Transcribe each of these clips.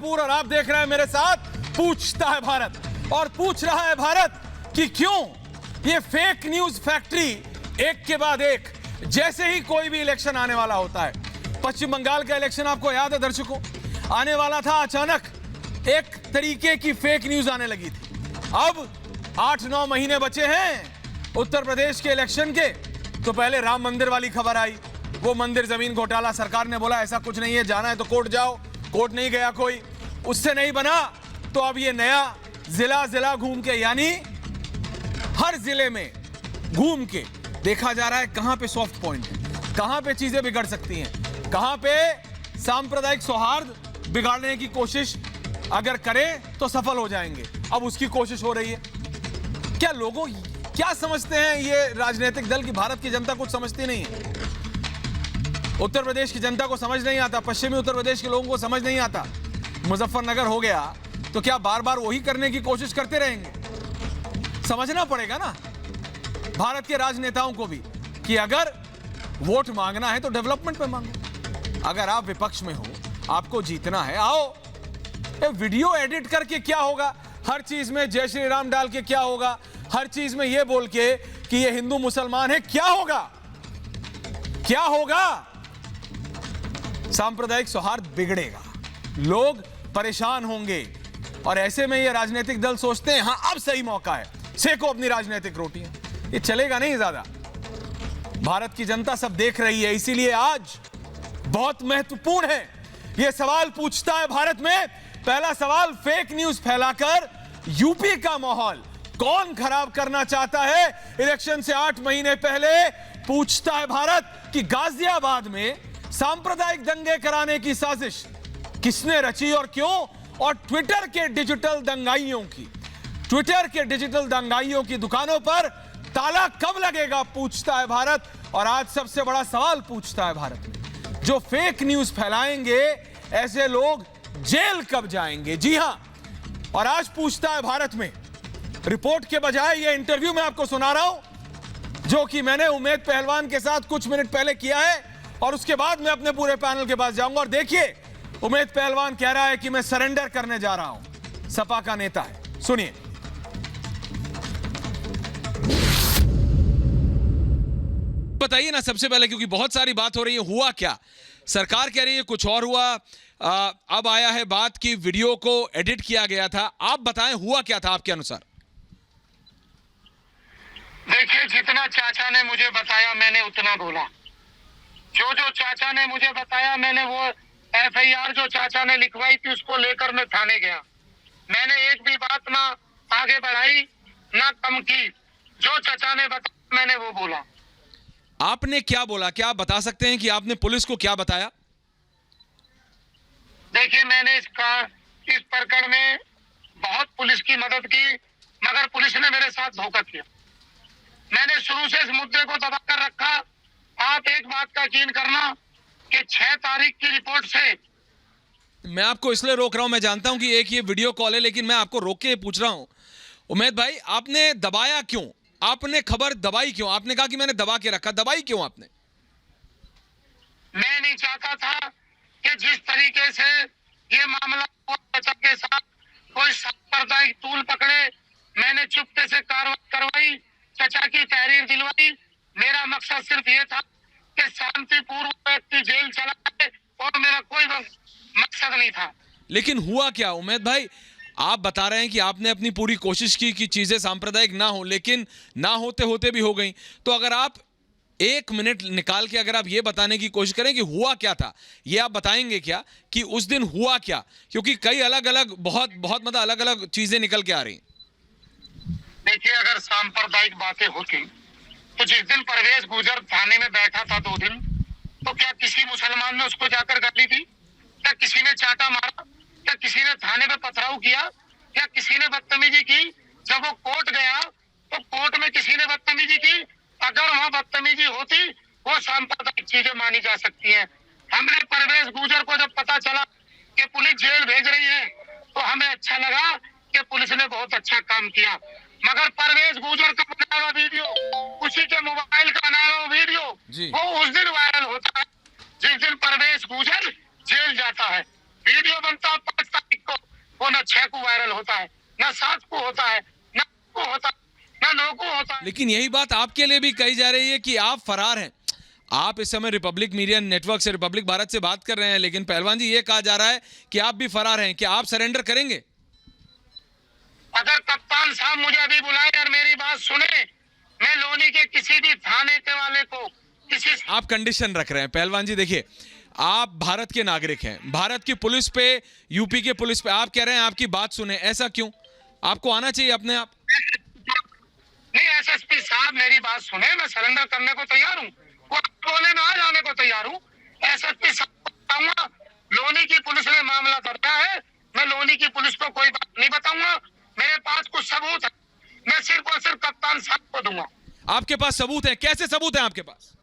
कपूर और आप देख रहे हैं मेरे साथ पूछता है भारत। और पूछ रहा है भारत कि क्यों ये फेक न्यूज फैक्ट्री एक के बाद एक, जैसे ही कोई भी इलेक्शन आने वाला होता है। पश्चिम बंगाल का इलेक्शन आपको याद है दर्शकों, आने वाला था, अचानक एक तरीके की फेक न्यूज आने लगी थी। अब 8-9 महीने बचे हैं उत्तर प्रदेश के इलेक्शन के, तो पहले राम मंदिर वाली खबर आई। वो मंदिर जमीन घोटाला, सरकार ने बोला ऐसा कुछ नहीं है, जाना है तो कोर्ट जाओ, कोर्ट नहीं गया कोई, उससे नहीं बना तो अब ये नया जिला घूम के, यानी हर जिले में घूम के देखा जा रहा है कहां पे सॉफ्ट पॉइंट है, कहां पे चीजें बिगड़ सकती हैं, कहां पे सांप्रदायिक सौहार्द बिगाड़ने की कोशिश अगर करें तो सफल हो जाएंगे। अब उसकी कोशिश हो रही है। क्या लोगों क्या समझते हैं ये राजनीतिक दल की भारत की जनता कुछ समझती नहीं है? उत्तर प्रदेश की जनता को समझ नहीं आता, पश्चिमी उत्तर प्रदेश के लोगों को समझ नहीं आता। मुजफ्फरनगर हो गया तो क्या बार बार वही करने की कोशिश करते रहेंगे? समझना पड़ेगा ना भारत के राजनेताओं को भी कि अगर वोट मांगना है तो डेवलपमेंट पे मांगो। अगर आप विपक्ष में हो, आपको जीतना है, आओ। वीडियो एडिट करके क्या होगा, हर चीज में जय श्री राम डाल के क्या होगा, हर चीज में यह बोल के कि ये हिंदू मुसलमान है, क्या होगा? क्या होगा? सांप्रदायिक सौहार्द बिगड़ेगा, लोग परेशान होंगे। और ऐसे में ये राजनीतिक दल सोचते हैं हां अब सही मौका है, सेको अपनी राजनीतिक रोटियां। ये चलेगा नहीं ज्यादा। भारत की जनता सब देख रही है, इसीलिए आज बहुत महत्वपूर्ण है यह सवाल पूछता है भारत में। पहला सवाल, फेक न्यूज फैलाकर यूपी का माहौल कौन खराब करना चाहता है? इलेक्शन से 8 महीने पहले पूछता है भारत कि गाजियाबाद में सांप्रदायिक दंगे कराने की साजिश किसने रची और क्यों? और ट्विटर के डिजिटल दंगाइयों की दुकानों पर ताला कब लगेगा, पूछता है भारत। और आज सबसे बड़ा सवाल पूछता है भारत में, जो फेक न्यूज फैलाएंगे ऐसे लोग जेल कब जाएंगे? जी हां, और आज पूछता है भारत में रिपोर्ट के बजाय यह इंटरव्यू मैं आपको सुना रहा हूं जो कि मैंने उमेद पहलवान के साथ कुछ मिनट पहले किया है, और उसके बाद मैं अपने पूरे पैनल के पास जाऊंगा। और देखिए, उमेद पहलवान कह रहा है कि मैं सरेंडर करने जा रहा हूं, सपा का नेता है, सुनिए। बताइए ना सबसे पहले, क्योंकि बहुत सारी बात हो रही है, हुआ क्या? सरकार कह रही है कुछ और हुआ, अब आया है बात की वीडियो को एडिट किया गया था। आप बताएं हुआ क्या था आपके अनुसार? देखिए, जितना चाचा ने मुझे बताया मैंने उतना बोला। जो चाचा ने मुझे बताया, मैंने वो FIR जो चाचा ने लिखवाई थी उसको लेकर मैं थाने गया। मैंने एक भी बात ना आगे बढ़ाई ना कम की। जो चाचा ने बताया मैंने वो बोला। आपने क्या बोला? क्या आप बता सकते हैं कि आपने पुलिस को क्या बताया? देखिए, मैंने इस प्रकरण में बहुत पुलिस की मदद की, मगर पुलिस ने मेरे साथ धोखा किया। मैंने शुरू से इस मुद्दे को दबा कर रखा। आप एक बात का यकीन करना कि 6 तारीख की रिपोर्ट से, मैं आपको इसलिए रोक रहा हूं, मैं जानता हूं कि एक ये वीडियो कॉल है, लेकिन मैं आपको रोक के पूछ रहा हूं, उमेद भाई, आपने दबाया क्यों? आपने खबर दबाई क्यों? आपने कहा कि मैंने दबा के रखा, दबाई क्यों आपने? मैं नहीं चाहता था कि जिस तरीके से ये मामला चाचा के साथ कोई सांप्रदायिक तूल पकड़े। मैंने चुपके से कार्रवाई करवाई, चाचा की तहरीर दिलवाई। मेरा मकसद सिर्फ ये था कि शांतिपूर्वक व्यक्ति जेल चला जाए, और मेरा कोई मकसद नहीं था। लेकिन हुआ क्या उमेद भाई? आप बता रहे हैं कि आपने अपनी पूरी कोशिश की कि चीजें सांप्रदायिक ना हो, लेकिन ना होते होते भी हो गई। तो अगर आप 1 मिनट निकाल के अगर आप ये बताने की कोशिश करें कि हुआ क्या था, ये आप बताएंगे क्या कि उस दिन हुआ क्या? क्योंकि कई अलग अलग बहुत मतलब अलग अलग चीजें निकल के आ रही। देखिए, अगर सांप्रदायिक बातें होती तो जिस दिन परवेश गुजर थाने में बैठा था 2 दिन, तो क्या किसी मुसलमान ने उसको जाकर गाली दी? क्या किसी ने चाटा मारा? क्या किसी ने थाने में पथराव किया? क्या किसी ने बदतमीजी की? जब वो कोर्ट गया तो कोर्ट में किसी ने बदतमीजी की? अगर वहाँ बदतमीजी होती, वो सांप्रदायिक चीजें मानी जा सकती हैं। हमने परवेश गुजर को जब पता चला कि पुलिस जेल भेज रही है, तो हमें अच्छा लगा कि पुलिस ने बहुत अच्छा काम किया। मगर परवेश गुजर का बनाया हुआ वीडियो, उसी के मोबाइल का बनाया हुआ वीडियो, वो उस दिन वायरल होता है जिस दिन परवेश गुजर जेल जाता है। वीडियो बनता 5 तारीख वो न 6 को वायरल होता है, न 7 को होता है, न 8 को होता है, न 9 को होता है। लेकिन यही बात आपके लिए भी कही जा रही है कि आप फरार हैं। आप इस समय रिपब्लिक मीडिया नेटवर्क से, रिपब्लिक भारत से बात कर रहे हैं, लेकिन पहलवान जी ये कहा जा रहा है कि आप भी फरार हैं। क्या आप सरेंडर करेंगे? अगर कप्तान साहब मुझे अभी बुलाए और मेरी बात सुने, मैं लोनी के किसी भी थाने के वाले को किसी आप कंडीशन रख रहे हैं पहलवान जी। देखिए, आप भारत के नागरिक हैं, भारत की पुलिस पे, यूपी के पुलिस पे आप कह रहे हैं आपकी बात सुने, ऐसा क्यों? आपको आना चाहिए अपने आप। नहीं, एसएसपी साहब मेरी बात सुने, मैं सरेंडर करने को तैयार हूँ, वो बोले मैं आ जाने को तैयार हूँ। एसएसपी साहब को बताऊंगा लोनी की पुलिस ने मामला करता है, मैं लोनी की पुलिस को कोई बात नहीं बताऊंगा, मेरे पास कुछ सबूत है, मैं सिर्फ और सिर्फ कप्तान साहब को दूंगा। आपके पास सबूत है? कैसे सबूत है आपके पास?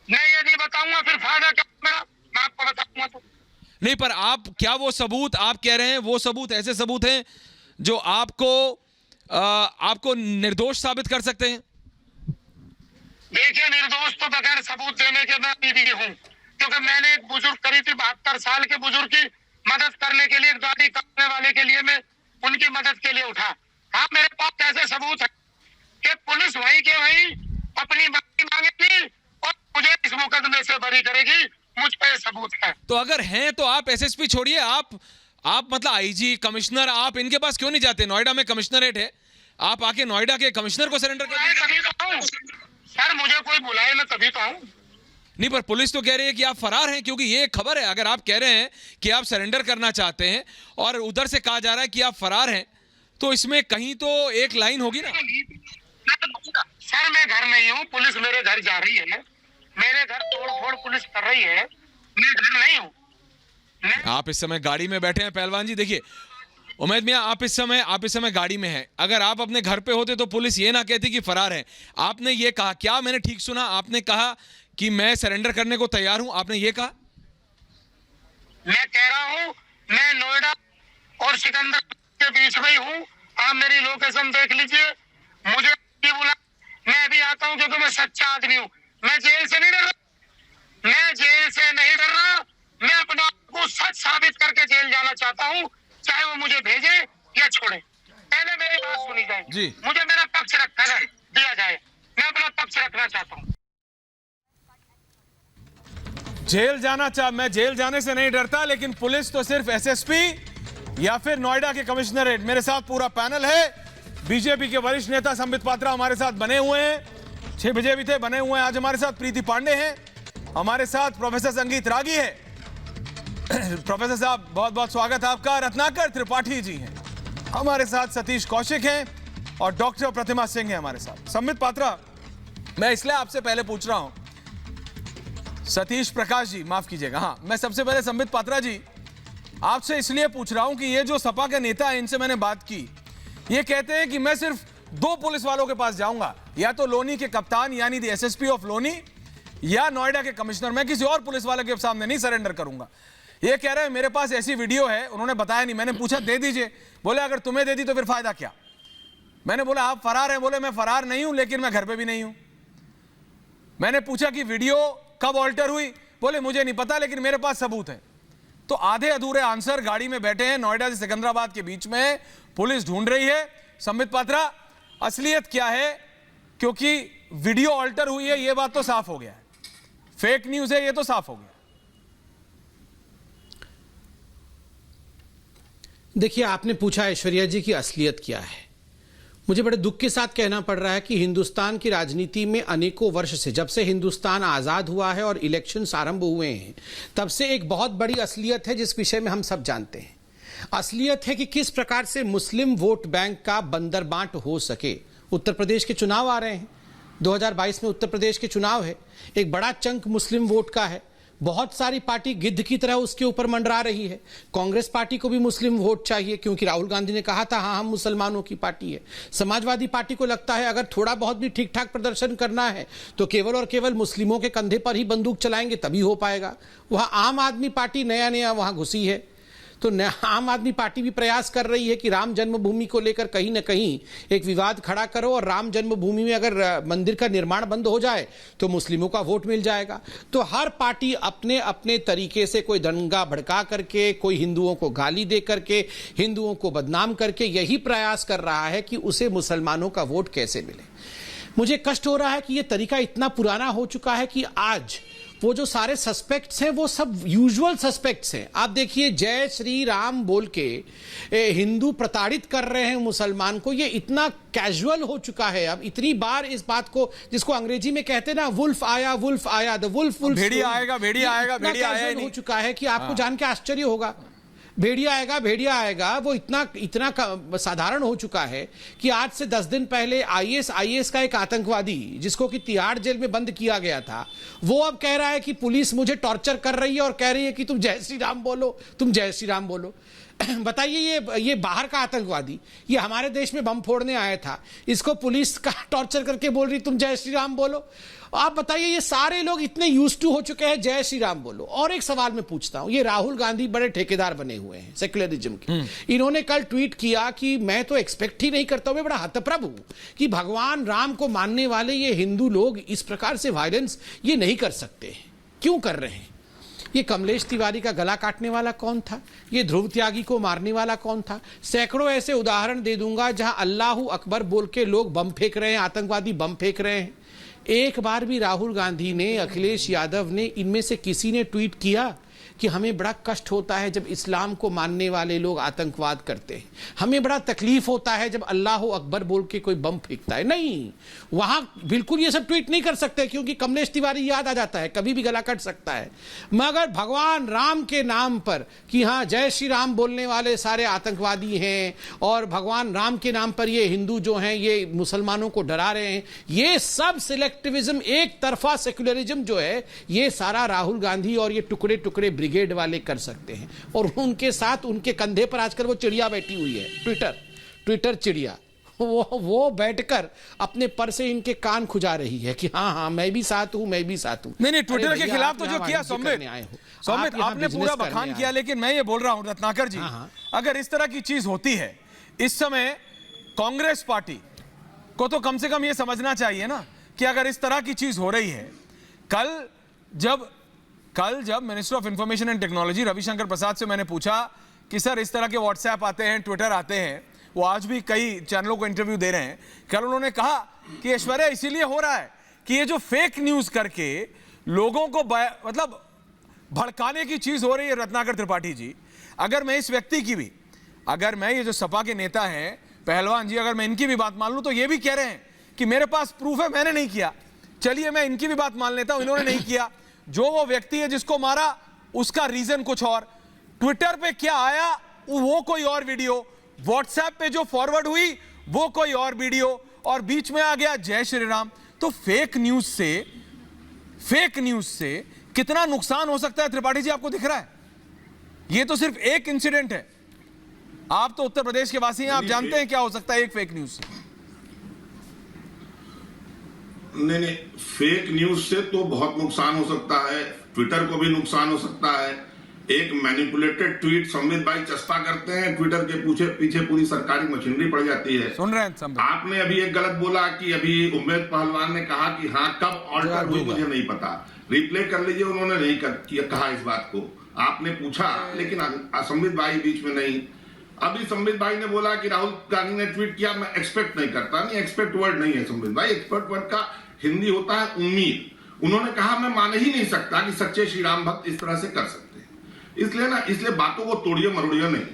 मैं ये नहीं बताऊंगा, फिर फायदा क्या मेरा, मैं आपको बताऊंगा तो। नहीं, पर आप क्या वो सबूत आप कह रहे हैं, वो सबूत ऐसे सबूत हैं जो आपको निर्दोष साबित कर सकते हैं? देखिए, निर्दोष तो बगैर सबूत देने के मैं भी हूँ, क्योंकि मैंने एक बुजुर्ग करी थी 72 साल के बुजुर्ग की मदद करने के लिए, गाड़ी काटने वाले के लिए मैं उनकी मदद के लिए उठा। हाँ, मेरे पास ऐसे सबूत है कि पुलिस वहीं के वहीं अपनी माफी मांगेगी और मुझे इस मुकदमे से बरी करेगी, मुझ पे सबूत है। तो अगर हैं तो आप एसएसपी छोड़िए, आप मतलब आईजी, कमिश्नर, आप इनके पास क्यों नहीं जाते? नोएडा में कमिश्नरेट है, आप आके नोएडा के कमिश्नर को सरेंडर कर बुलाए तभी तो आऊं सर, मुझे कोई बुलाए मैं तभी तो आऊं। नहीं, पर पुलिस तो कह रही है कि आप फरार हैं, क्योंकि ये एक खबर है। अगर आप कह रहे हैं कि आप सरेंडर करना चाहते हैं और उधर से कहा जा रहा है कि आप फरार हैं, तो इसमें कहीं तो एक लाइन होगी ना। सर मैं घर नहीं हूँ, पुलिस मेरे घर जा रही है, मेरे घर तोड़-फोड़ पुलिस कर रही है, मैं घर नहीं हूँ। आप इस समय गाड़ी में बैठे हैं पहलवान जी। देखिए उमैद मियां, आप इस समय गाड़ी में हैं। अगर आप अपने घर पे होते तो पुलिस ये ना कहती कि फरार है। आपने ये कहा, क्या मैंने ठीक सुना? आपने कहा कि मैं सरेंडर करने को तैयार हूं, आपने ये कहा? मैं कह रहा हूँ मैं नोएडा और सिकंदर के बीच में ही हूँ, आप मेरी लोकेशन देख लीजिए, मुझे बुला, मैं भी आता हूँ क्योंकि मैं सच्चा आदमी हूँ। मैं जेल से नहीं डर रहा, मैं जेल से नहीं डर रहा, मैं अपने आप को सच साबित करके जेल जाना चाहता हूँ, चाहे वो मुझे भेजे या छोड़े। पहले मेरी बात सुनी जाए जी। मुझे मेरा पक्ष रखा जाए, दिया जाए, मैं अपना पक्ष रखना चाहता हूँ। मैं जेल जाने से नहीं डरता, लेकिन पुलिस तो सिर्फ एसएसपी या फिर नोएडा के कमिश्नरेट। मेरे साथ पूरा पैनल है, बीजेपी के वरिष्ठ नेता संबित पात्रा हमारे साथ बने हुए हैं, 6 बजे भी थे, बने हुए हैं। आज हमारे साथ प्रीति पांडे हैं, हमारे साथ प्रोफेसर संगीत रागी है। प्रोफेसर साहब बहुत बहुत स्वागत है आपका। रत्नाकर त्रिपाठी जी हैं हमारे साथ, सतीश कौशिक हैं और डॉक्टर प्रतिमा सिंह हैं हमारे साथ। संबित पात्रा, मैं इसलिए आपसे पहले पूछ रहा हूं, सतीश प्रकाश जी माफ कीजिएगा, हाँ, मैं सबसे पहले संबित पात्रा जी आपसे इसलिए पूछ रहा हूं कि ये जो सपा के नेता हैं, इनसे मैंने बात की, ये कहते हैं कि मैं सिर्फ 2 पुलिस वालों के पास जाऊंगा, या तो लोनी के कप्तान यानी द एसएसपी ऑफ लोनी या नोएडा के कमिश्नर, मैं किसी और पुलिस वाले के सामने नहीं सरेंडर करूंगा। ये कह रहे हैं मेरे पास ऐसी वीडियो है, उन्होंने बताया नहीं, मैंने पूछा दे दीजिए, बोले अगर तुम्हें दे दी तो फिर फायदा क्या? मैंने बोला आप फरार हैं, बोले मैं फरार नहीं हूं, लेकिन मैं घर पे भी नहीं हूं। मैंने पूछा कि वीडियो कब ऑल्टर हुई, बोले मुझे नहीं पता, लेकिन मेरे पास सबूत है। तो आधे अधूरे आंसर, गाड़ी में बैठे हैं, नोएडा से सिकंदराबाद के बीच में पुलिस ढूंढ रही है। संबित पात्रा, असलियत क्या है? क्योंकि वीडियो ऑल्टर हुई है, यह बात तो साफ हो गया है, फेक न्यूज है, यह तो साफ हो गया। देखिए, आपने पूछा ऐश्वर्या जी की असलियत क्या है। मुझे बड़े दुख के साथ कहना पड़ रहा है कि हिंदुस्तान की राजनीति में अनेकों वर्ष से, जब से हिंदुस्तान आजाद हुआ है और इलेक्शंस आरंभ हुए हैं, तब से एक बहुत बड़ी असलियत है जिस विषय में हम सब जानते हैं। असलियत है कि किस प्रकार से मुस्लिम वोट बैंक का बंदरबांट हो सके। उत्तर प्रदेश के चुनाव आ रहे हैं, 2022 में उत्तर प्रदेश के चुनाव है, एक बड़ा चंक मुस्लिम वोट का है, बहुत सारी पार्टी गिद्ध की तरह उसके ऊपर मंडरा रही है। कांग्रेस पार्टी को भी मुस्लिम वोट चाहिए, क्योंकि राहुल गांधी ने कहा था हाँ हम मुसलमानों की पार्टी है। समाजवादी पार्टी को लगता है अगर थोड़ा बहुत भी ठीक ठाक प्रदर्शन करना है तो केवल और केवल मुस्लिमों के कंधे पर ही बंदूक चलाएंगे तभी हो पाएगा। वहां आम आदमी पार्टी नया नया वहां घुसी है, तो आम आदमी पार्टी भी प्रयास कर रही है कि राम जन्मभूमि को लेकर कहीं ना कहीं एक विवाद खड़ा करो, और राम जन्मभूमि में अगर मंदिर का निर्माण बंद हो जाए तो मुस्लिमों का वोट मिल जाएगा। तो हर पार्टी अपने अपने तरीके से, कोई दंगा भड़का करके, कोई हिंदुओं को गाली दे करके, हिंदुओं को बदनाम करके यही प्रयास कर रहा है कि उसे मुसलमानों का वोट कैसे मिले। मुझे कष्ट हो रहा है कि यह तरीका इतना पुराना हो चुका है कि आज वो जो सारे सस्पेक्ट्स हैं वो सब यूजुअल सस्पेक्ट्स हैं। आप देखिए, जय श्री राम बोल के हिंदू प्रताड़ित कर रहे हैं मुसलमान को, ये इतना कैजुअल हो चुका है अब, इतनी बार इस बात को, जिसको अंग्रेजी में कहते हैं ना, वुल्फ आया द वुल्फ, भेड़िया आएगा, भेड़िया आएगा, भेड़िया आया हो चुका है कि आपको जान के आश्चर्य होगा। भेड़िया आएगा वो इतना साधारण हो चुका है कि आज से 10 दिन पहले आईएस का एक आतंकवादी जिसको कि तिहाड़ जेल में बंद किया गया था, वो अब कह रहा है कि पुलिस मुझे टॉर्चर कर रही है और कह रही है कि तुम जय श्री राम बोलो, तुम जय श्री राम बोलो। बताइए, ये बाहर का आतंकवादी, ये हमारे देश में बम फोड़ने आया था, इसको पुलिस का टॉर्चर करके बोल रही तुम जय श्री राम बोलो। आप बताइए, ये सारे लोग इतने यूज्ड टू हो चुके हैं जय श्री राम बोलो। और एक सवाल मैं पूछता हूं, ये राहुल गांधी बड़े ठेकेदार बने हुए हैं सेक्युलरिज्म के। इन्होंने कल ट्वीट किया कि मैं तो एक्सपेक्ट ही नहीं करता हूं, मैं बड़ा हतप्रभ हूं कि भगवान राम को मानने वाले ये हिंदू लोग इस प्रकार से वायलेंस ये नहीं कर सकते। क्यों कर रहे हैं? ये कमलेश तिवारी का गला काटने वाला कौन था? ये ध्रुव त्यागी को मारने वाला कौन था? सैकड़ों ऐसे उदाहरण दे दूंगा जहां अल्लाहू अकबर बोल के लोग बम फेंक रहे हैं, आतंकवादी बम फेंक रहे हैं। एक बार भी राहुल गांधी ने, अखिलेश यादव ने, इनमें से किसी ने ट्वीट किया कि हमें बड़ा कष्ट होता है जब इस्लाम को मानने वाले लोग आतंकवाद करते हैं, हमें बड़ा तकलीफ होता है जब अल्लाह अकबर बोल के कोई बम फेंकता है? नहीं, वहां बिल्कुल ये सब ट्वीट नहीं कर सकते क्योंकि कमलेश तिवारी याद आ जाता है, कभी भी गला कट सकता है। मगर भगवान राम के नाम पर कि हाँ जय श्री राम बोलने वाले सारे आतंकवादी हैं और भगवान राम के नाम पर ये हिंदू जो हैं ये मुसलमानों को डरा रहे हैं, ये सब सिलेक्टिविज्म, एक तरफा सेक्युलरिज्म जो है, ये सारा राहुल गांधी और ये टुकड़े टुकड़े ब्रिगेड वाले कर सकते हैं। और उनके साथ, उनके कंधे पर आजकल वो चिड़िया बैठी हुई है, ट्विटर चिड़िया, वो बैठकर अपने पर से इनके कान खुजा रही है कि हाँ मैं भी साथ हूं, मैं भी साथ हूं। नहीं, ट्विटर के खिलाफ तो जो किया सौमित आपने पूरा बखान किया, लेकिन मैं ये बोल रहा हूं रत्नाकर जी, अगर इस तरह की चीज होती है इस समय, कांग्रेस पार्टी को तो कम से कम ये समझना चाहिए ना कि अगर इस तरह की चीज हो रही है, कल जब minister of information and technology Ravishankar Prasad से मैंने पूछा कि सर इस तरह के व्हाट्सएप आते हैं, ट्विटर आते हैं, वो आज भी कई चैनलों को इंटरव्यू दे रहे हैं, कल उन्होंने कहा कि ऐश्वर्या इसीलिए हो रहा है कि ये जो फेक न्यूज करके लोगों को मतलब भड़काने की चीज हो रही है। रत्नाकर त्रिपाठी जी, अगर मैं इस व्यक्ति की भी, अगर मैं ये जो सपा के नेता हैं पहलवान जी, अगर मैं इनकी भी बात मान लूं तो ये भी कह रहे हैं कि मेरे पास प्रूफ है, मैंने नहीं किया। चलिए मैं इनकी भी बात मान लेता हूं, इन्होंने नहीं किया। जो वो व्यक्ति है जिसको मारा उसका रीजन कुछ और, ट्विटर पे क्या आया वो कोई और वीडियो, व्हाट्सएप पे जो फॉरवर्ड हुई वो कोई और वीडियो, और बीच में आ गया जय श्री राम। तो फेक न्यूज से कितना नुकसान हो सकता है त्रिपाठी जी, आपको दिख रहा है? ये तो सिर्फ एक इंसिडेंट है। आप तो उत्तर प्रदेश के वासी हैं, आप जानते हैं क्या हो सकता है एक फेक न्यूज से। नहीं, फेक न्यूज से तो बहुत नुकसान हो सकता है, ट्विटर को भी नुकसान हो सकता है। एक मैनिपुलेटेड ट्वीट संबित भाई चस्पा करते हैं, ट्विटर के पीछे पूरी सरकारी मशीनरी पड़ जाती है। सुन रहे हैं आपने अभी एक गलत बोला कि अभी उम्मेद पहलवान ने कहा कि हाँ कब ऑल्टर हुई मुझे नहीं पता, रिप्ले कर लीजिए, उन्होंने नहीं कहा इस बात को, आपने पूछा लेकिन संबित भाई बीच में नहीं। अभी संबित भाई ने बोला कि राहुल गांधी ने ट्वीट किया, मैं एक्सपेक्ट नहीं करता, नहीं एक्सपेक्ट वर्ड नहीं है संबित भाई, एक्सपेक्ट वर्ड का हिंदी होता है उम्मीद। उन्होंने कहा मैं मान ही नहीं सकता कि सच्चे श्री राम भक्त इस तरह से कर सकते हैं, इसलिए बातों को तोड़िए मरोड़िए नहीं।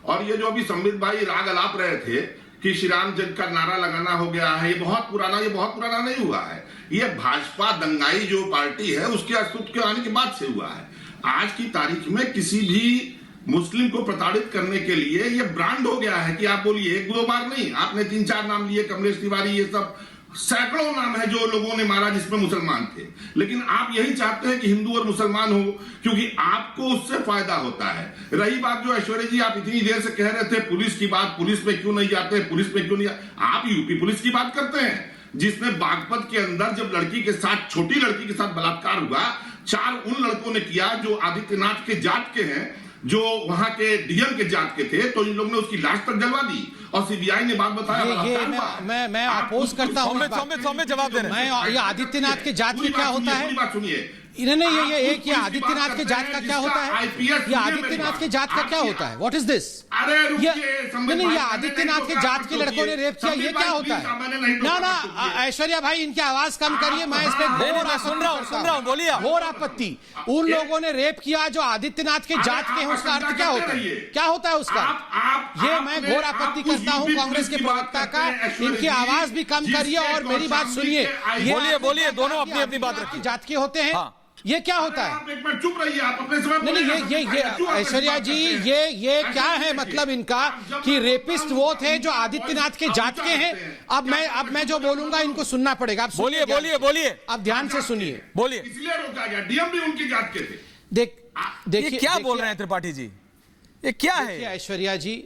और ये जो अभी संबित भाई राग अलाप रहे थे कि श्री राम जन का नारा लगाना हो गया है, ये बहुत पुराना नहीं हुआ है, ये भाजपा दंगाई जो पार्टी है उसके अस्तित्व के आने के बाद से हुआ है। आज की तारीख में किसी भी मुस्लिम को प्रताड़ित करने के लिए ये ब्रांड हो गया है कि आप बोलिए, एक दो बार नहीं, आपने 3-4 नाम लिए, कमलेश तिवारी, ये सब सैकड़ों नाम है जो लोगों ने मारा जिसमें मुसलमान थे। लेकिन आप यही चाहते हैं कि हिंदू और मुसलमान हो क्योंकि आपको उससे फायदा होता है। रही बात जो ऐश्वर्या जी आप इतनी देर से कह रहे थे पुलिस की बात, पुलिस पे क्यों नहीं जाते, पुलिस पे क्यों नहीं जाते, आप यूपी पुलिस की बात करते हैं जिसमें बागपत के अंदर जब लड़की के साथ, छोटी लड़की के साथ बलात्कार हुआ, 4 उन लड़कों ने किया जो आदित्यनाथ के जात के हैं, जो वहां के डीएम के जात के थे, तो इन लोगों ने उसकी लाश तक जलवा दी और सीबीआई ने बात बताया। मैं अपोज करता हूं। सौम्य जवाब दे रहे हैं। ये आदित्यनाथ के जात के क्या होता है? बात सुनिए, इन्होंने ये एक ये आदित्यनाथ के जात का क्या होता है? ये आदित्यनाथ के जात का क्या होता है? What is this? अरे नहीं, ये आदित्यनाथ के जात के लड़कों ने रेप किया, ये क्या होता है? ना ऐश्वर्या भाई, इनकी आवाज कम करिए। मैं इस पे सुन रहा हूं, बोलिए। घोर आपत्ति। उन लोगों ने रेप किया जो आदित्यनाथ के जात के हैं, उसका अर्थ क्या होता है? क्या होता है उसका? ये मैं घोर आपत्ति करता हूं कांग्रेस के प्रवक्ता का। इनकी आवाज भी कम करिए और मेरी बात सुनिए। बोलिए, दोनों अपनी अपनी बात रखिए। जात के होते हैं, ये क्या होता है? आप एक मिनट चुप रहिए, आप अपने समय। नहीं, ये ऐश्वर्या जी, ये क्या है मतलब इनका कि रेपिस्ट वो थे जो आदित्यनाथ के जात के हैं? अब मैं जो बोलूंगा इनको सुनना पड़ेगा। आप बोलिए। आप ध्यान से सुनिए। बोलिए। इसलिए रोका गया, डीएम भी उनकी जात के थे। देखिए क्या बोल रहे हैं त्रिपाठी जी? ये क्या है ऐश्वर्या जी?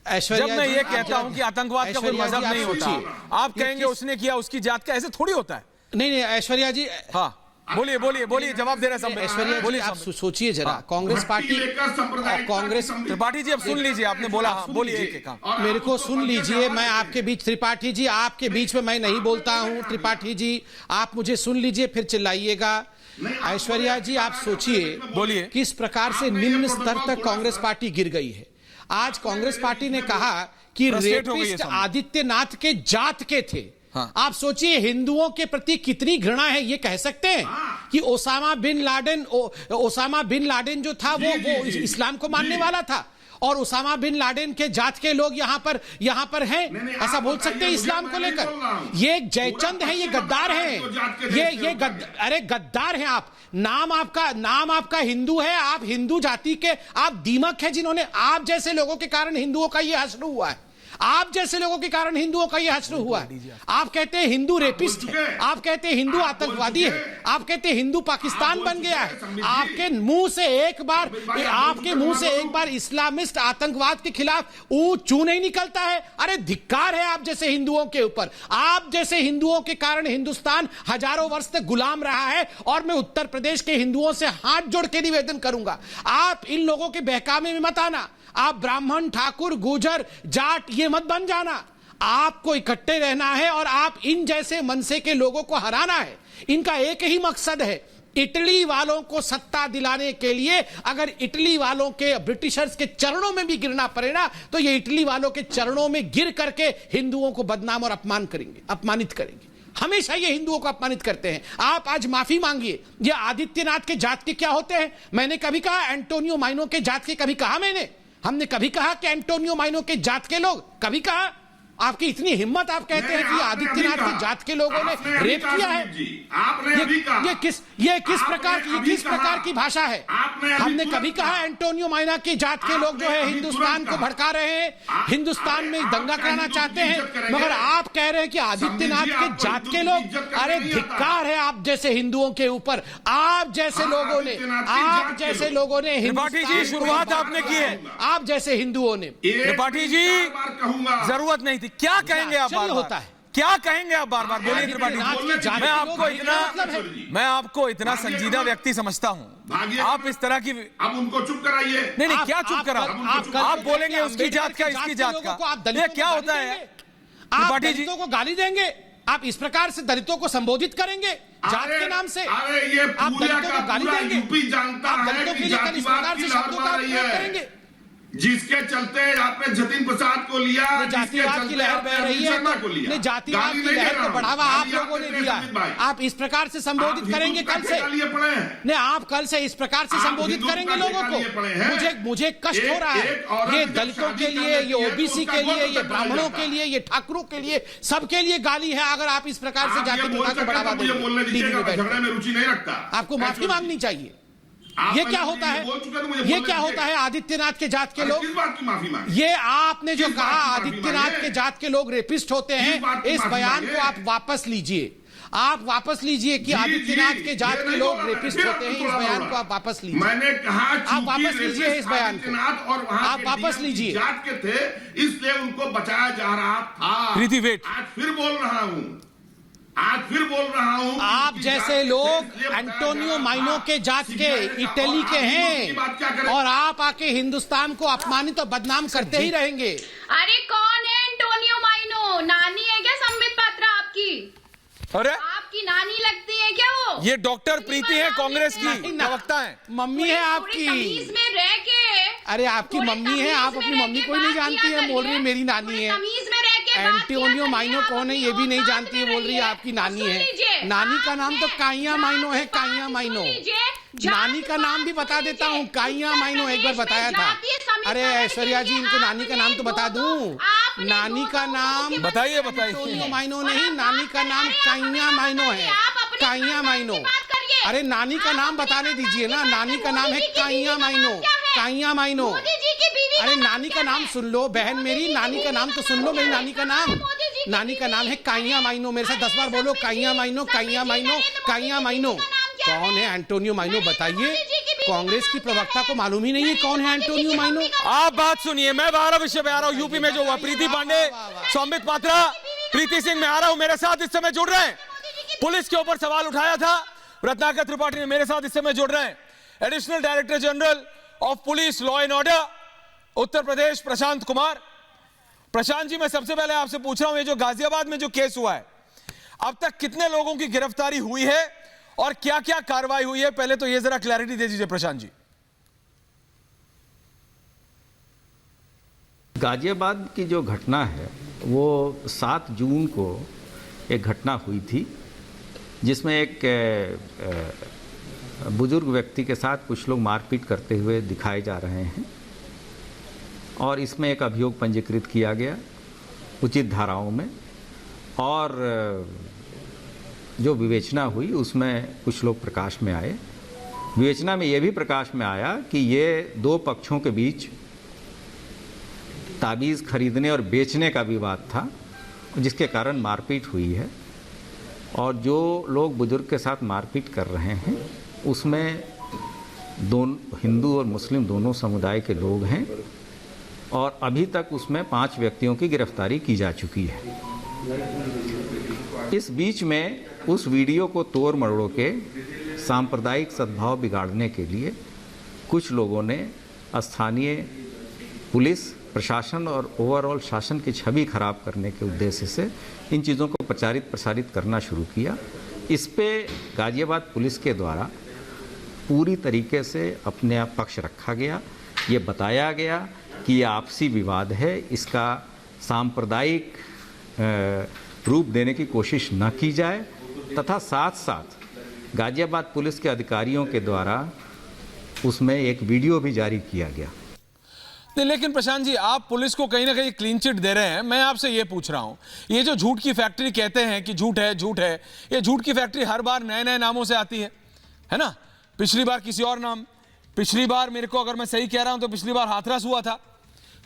जब मैं ये कहता हूं कि आतंकवाद का कोई मजहब नहीं होता, आप कहेंगे उसने किया, उसकी जात का, ऐसे थोड़ी होता है। नहीं, ऐश्वर्या जी। हाँ, बोलिए, जवाब दे रहे हैं। ऐश्वर्या बोलिए, आप सोचिए जरा। कांग्रेस पार्टी, कांग्रेस त्रिपाठी जी अब सुन लीजिए, आपने बोला। बोलिए एक मेरे को सुन लीजिए। मैं आपके बीच, त्रिपाठी जी आपके बीच में मैं नहीं बोलता हूं। त्रिपाठी जी आप मुझे सुन लीजिए, फिर चिल्लाइएगा। ऐश्वर्या जी आप सोचिए, बोलिए, किस प्रकार से निम्न स्तर तक कांग्रेस पार्टी गिर गई है। आज कांग्रेस पार्टी ने कहा कि रेपिस्ट आदित्यनाथ के जात के थे। हाँ। आप सोचिए हिंदुओं के प्रति कितनी घृणा है। ये कह सकते हैं कि ओसामा बिन लाडेन जो था वो इस्लाम को मानने वाला था और ओसामा बिन लाडेन के जात के लोग यहाँ पर हैं? ऐसा बोल सकते हैं इस्लाम को लेकर? ये जयचंद है, ये गद्दार हैं, अरे गद्दार हैं आप। नाम आपका हिंदू है, आप हिंदू जाति के आप दीमक है, जिन्होंने आप जैसे लोगों के कारण हिंदुओं का ये हश्र हुआ है। आप जैसे लोगों के कारण हिंदुओं का यह हश्र हुआ है। आप कहते हैं हिंदू रेपिस्ट है, आप कहते हैं हिंदू आतंकवादी है, आप कहते हैं हिंदू पाकिस्तान बन गया है। आपके मुंह से एक बार इस्लामिस्ट आतंकवाद के खिलाफ चू नहीं निकलता है। अरे धिक्कार है आप जैसे हिंदुओं के ऊपर। आप जैसे हिंदुओं के कारण हिंदुस्तान हजारों वर्ष तक गुलाम रहा है और मैं उत्तर प्रदेश के हिंदुओं से हाथ जोड़ के निवेदन करूंगा, आप इन लोगों के बहकावे में मत आना। आप ब्राह्मण, ठाकुर, गुर्जर, जाट ये मत बन जाना। आपको इकट्ठे रहना है और आप इन जैसे मनसे के लोगों को हराना है। इनका एक ही मकसद है, इटली वालों को सत्ता दिलाने के लिए। अगर इटली वालों के, ब्रिटिशर्स के चरणों में भी गिरना पड़े ना, तो ये इटली वालों के चरणों में गिर करके हिंदुओं को बदनाम और अपमानित करेंगे। हमेशा ये हिंदुओं को अपमानित करते हैं। आप आज माफी मांगिए। ये आदित्यनाथ के जात के क्या होते हैं? मैंने कभी कहा एंटोनियो माइनो के जात के? कभी कहा हमने कभी कहा कि एंटोनियो माइनो के जात के लोग? कभी कहा? आपकी इतनी हिम्मत, आप कहते हैं कि आदित्यनाथ के जात के लोगों ने रेप किया है? ये किस प्रकार की भाषा है? हमने कभी कहा एंटोनियो माइना के जात के लोग जो है हिंदुस्तान को भड़का रहे हैं, हिंदुस्तान में दंगा कराना चाहते हैं, मगर आप कह रहे हैं कि आदित्यनाथ के जात के लोग? अरे धिक्कार है आप जैसे हिंदुओं के ऊपर। आप जैसे लोगों ने त्रिपाठी जी शुरुआत आपने की है, आप जैसे हिंदुओं ने। त्रिपाठी जी जरूरत नहीं थी। क्या कहेंगे आप बार-बार? होता है, क्या कहेंगे आप बार-बार? बोलिए त्रिपाठी जी। मैं आपको इतना संजीदा व्यक्ति समझता हूँ, आप इस तरह की, अब उनको चुप कराइए। नहीं क्या चुप करा? आप बोलेंगे उसकी जात का, इसकी जात का, ये क्या होता है? त्रिपाठी जी को गाली देंगे? आप इस प्रकार से दलितों को संबोधित करेंगे जात के नाम से? आप दलितों को गाली देंगे? यूपी जानता है कि जातिवाद की लहर उठा रही है, जिसके चलते आपने जतिन प्रसाद को लिया, जातिवाद की लहर बह रही है, तो जातिवाद की लहर को बढ़ावा आप लोगों ने दिया। आप इस प्रकार से संबोधित करेंगे कल से? नहीं, आप कल से इस प्रकार से संबोधित करेंगे लोगों को? मुझे कष्ट हो रहा है। ये दलितों के लिए, ये ओबीसी के लिए, ये ब्राह्मणों के लिए, ये ठाकुरों के लिए, सबके लिए गाली है अगर आप इस प्रकार से जाति प्रथा को बढ़ावा देंगे। आपको माफी मांगनी चाहिए। ये क्या होता है? ये क्या होता है? आदित्यनाथ के जात के लोग, ये आपने जो कहा आदित्यनाथ के जात के लोग रेपिस्ट होते हैं, इस बयान को आप वापस लीजिए। आप वापस लीजिए कि आदित्यनाथ के जात के लोग रेपिस्ट होते हैं। इस बयान को आप वापस लीजिए। मैंने कहा आप वापस लीजिए इस बयान को, आप वापस लीजिए। जात के थे इसलिए उनको बचाया जा रहा था। प्रीति वेट, आज फिर बोल रहा हूँ, आज फिर बोल रहा हूं कि आप उनकी जैसे जात लोग इसलिए बताया एंटोनियो जा रहा माइनो था। के जात के CBI ने इटली कहा, के आप हिंदुओं की बात क्या हैं करें? और आप आके हिंदुस्तान को अपमानित और बदनाम करते ही रहेंगे। अरे कौन है एंटोनियो माइनो? नानी है क्या संबित पात्रा आपकी? अरे आपकी नानी लगती है क्या वो? ये डॉक्टर प्रीति है, कांग्रेस नहीं, की ना। प्रवक्ता है। मम्मी है थोड़ी तमीज आपकी। में रह के। अरे आपकी थोड़ी मम्मी है, तमीज आप में अपनी रह मम्मी के को ही नहीं बात जानती किया है, बोल रही है करिए। मेरी नानी थोड़ी है। तमीज में रह के बात किया एंटोनियो करिए। माइनो आप कौन है अपनी ये भी नहीं औकात जानती है, में बोल रही है रहिए। आपकी नानी सुन है। लीजिए, नानी का नाम तो आपने काइया माइनो है, जात पात काइया माइनो। सुन लीजिए, नानी का नाम भी बता जात देता हूँ, पात काइया उत्तर माइनो एक बार प्रदेश में बताया था। जातीय समीकरण अरे के ऐश्वर्या जी, लिए इनको नानी का नाम तो आपने बता दूं। आपने नानी का दोनों नाम मुख्यमंत्री बताइए, एंटोनियो माइनो और नहीं, आप नानी बात का कर नाम रहे हैं, काइया आप माइनो अपनी है। आप अपने काइया खानदान माइनो। की बात करिए। अरे नानी का आप नाम अपने बताने खानदान दीजिए की ना। बात नानी का करिए। नाम है मोदी जी की काइया बीवी का माइनो। नाम क्या है? काइया माइनो। मोदी जी की बीवी अरे का नानी का क्या नाम है? सुन लो बहन मोदी मेरी, जी की नानी का बीवी नाम तो सुन लो, मेरी क्या है? नानी का नाम। मोदी जी की नानी का नाम है बीवी काइया माइनो। मेरे साथ 10 बार बोलो, काइया माइनो, काइया माइनो, काइया माइनो। कौन है एंटोनियो माइनो बताइए? कांग्रेस की प्रवक्ता को मालूम ही नहीं है कौन है एंटोनियो माइनो। आप बात सुनिए, मैं 12 विषय पे आ रहा हूँ। यूपी में जो हुआ, प्रीति पांडे, संबित पात्रा, प्रीति सिंह, मैं आ रहा हूँ, मेरे साथ इस समय जुड़ रहे हैं। पुलिस के ऊपर सवाल उठाया था, रत्नाकर त्रिपाठी ने मेरे साथ इस समय जुड़ रहे हैं। Additional director general of police law and order Uttar Pradesh Prashant Kumar. Prashant ji, मैं सबसे पहले आपसे पूछ रहा हूं, ये जो गाजियाबाद में जो केस हुआ है, अब तक कितने लोगों की गिरफ्तारी हुई है और क्या क्या कार्रवाई हुई है? पहले तो ये जरा क्लैरिटी दे दीजिए प्रशांत जी। गाजियाबाद की जो घटना है वो 7 जून को एक घटना हुई थी, जिसमें एक बुजुर्ग व्यक्ति के साथ कुछ लोग मारपीट करते हुए दिखाए जा रहे हैं और इसमें एक अभियोग पंजीकृत किया गया उचित धाराओं में, और जो विवेचना हुई उसमें कुछ लोग प्रकाश में आए। विवेचना में ये भी प्रकाश में आया कि ये 2 पक्षों के बीच ताबीज़ खरीदने और बेचने का विवाद था, जिसके कारण मारपीट हुई है। और जो लोग बुजुर्ग के साथ मारपीट कर रहे हैं उसमें दोनों हिंदू और मुस्लिम दोनों समुदाय के लोग हैं, और अभी तक उसमें 5 व्यक्तियों की गिरफ्तारी की जा चुकी है। इस बीच में उस वीडियो को तोड़ मरोड़ के सांप्रदायिक सद्भाव बिगाड़ने के लिए कुछ लोगों ने स्थानीय पुलिस प्रशासन और ओवरऑल शासन की छवि खराब करने के उद्देश्य से इन चीज़ों को प्रसारित करना शुरू किया। इस पे गाजियाबाद पुलिस के द्वारा पूरी तरीके से अपने आप पक्ष रखा गया। ये बताया गया कि ये आपसी विवाद है, इसका सांप्रदायिक रूप देने की कोशिश न की जाए, तथा साथ साथ गाजियाबाद पुलिस के अधिकारियों के द्वारा उसमें एक वीडियो भी जारी किया गया। नहीं, लेकिन प्रशांत जी, आप पुलिस को कहीं ना कहीं क्लीन चिट दे रहे हैं। मैं आपसे ये पूछ रहा हूं, ये जो झूठ की फैक्ट्री कहते हैं कि झूठ है झूठ है, ये झूठ की फैक्ट्री हर बार नए नए नामों से आती है ना? पिछली बार किसी और नाम, पिछली बार मेरे को, अगर मैं सही कह रहा हूं तो पिछली बार हाथरस हुआ था,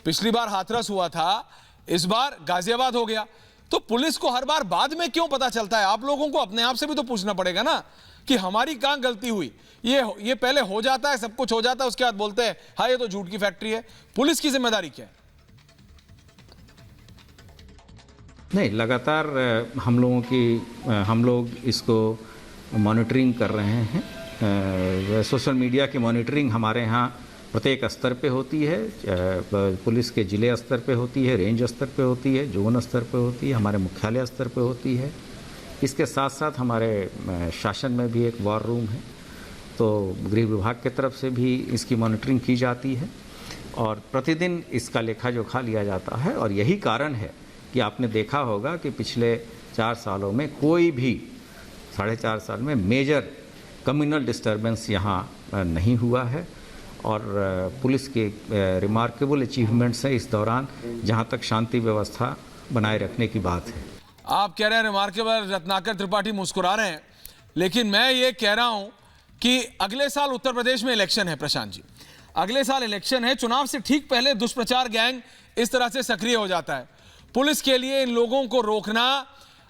पिछली बार हाथरस हुआ था, इस बार गाजियाबाद हो गया। तो पुलिस को हर बार बाद में क्यों पता चलता है? आप लोगों को अपने आप से भी तो पूछना पड़ेगा ना कि हमारी कहां गलती हुई। ये पहले हो जाता है, सब कुछ हो जाता है, उसके बाद बोलते हैं हाँ ये तो झूठ की फैक्ट्री है। पुलिस की जिम्मेदारी क्या है? नहीं, लगातार हम लोग इसको मॉनिटरिंग कर रहे हैं। सोशल मीडिया की मॉनिटरिंग हमारे यहाँ प्रत्येक स्तर पे होती है। पुलिस के ज़िले स्तर पे होती है, रेंज स्तर पे होती है, जोन स्तर पे होती है, हमारे मुख्यालय स्तर पे होती है। इसके साथ साथ हमारे शासन में भी एक वॉर रूम है, तो गृह विभाग की तरफ से भी इसकी मॉनिटरिंग की जाती है और प्रतिदिन इसका लेखा जोखा लिया जाता है। और यही कारण है कि आपने देखा होगा कि पिछले 4 सालों में कोई भी 4.5 साल में मेजर कम्युनल डिस्टर्बेंस यहाँ नहीं हुआ है, और पुलिस के रिमार्केबल अचीवमेंट्स हैं इस दौरान, जहाँ तक शांति व्यवस्था बनाए रखने की बात है। आप कह रहे हैं रिमार्केबल, रत्नाकर त्रिपाठी मुस्कुरा रहे हैं, लेकिन मैं ये कह रहा हूं कि अगले साल उत्तर प्रदेश में इलेक्शन है प्रशांत जी, अगले साल इलेक्शन है। चुनाव से ठीक पहले दुष्प्रचार गैंग इस तरह से सक्रिय हो जाता है। पुलिस के लिए इन लोगों को रोकना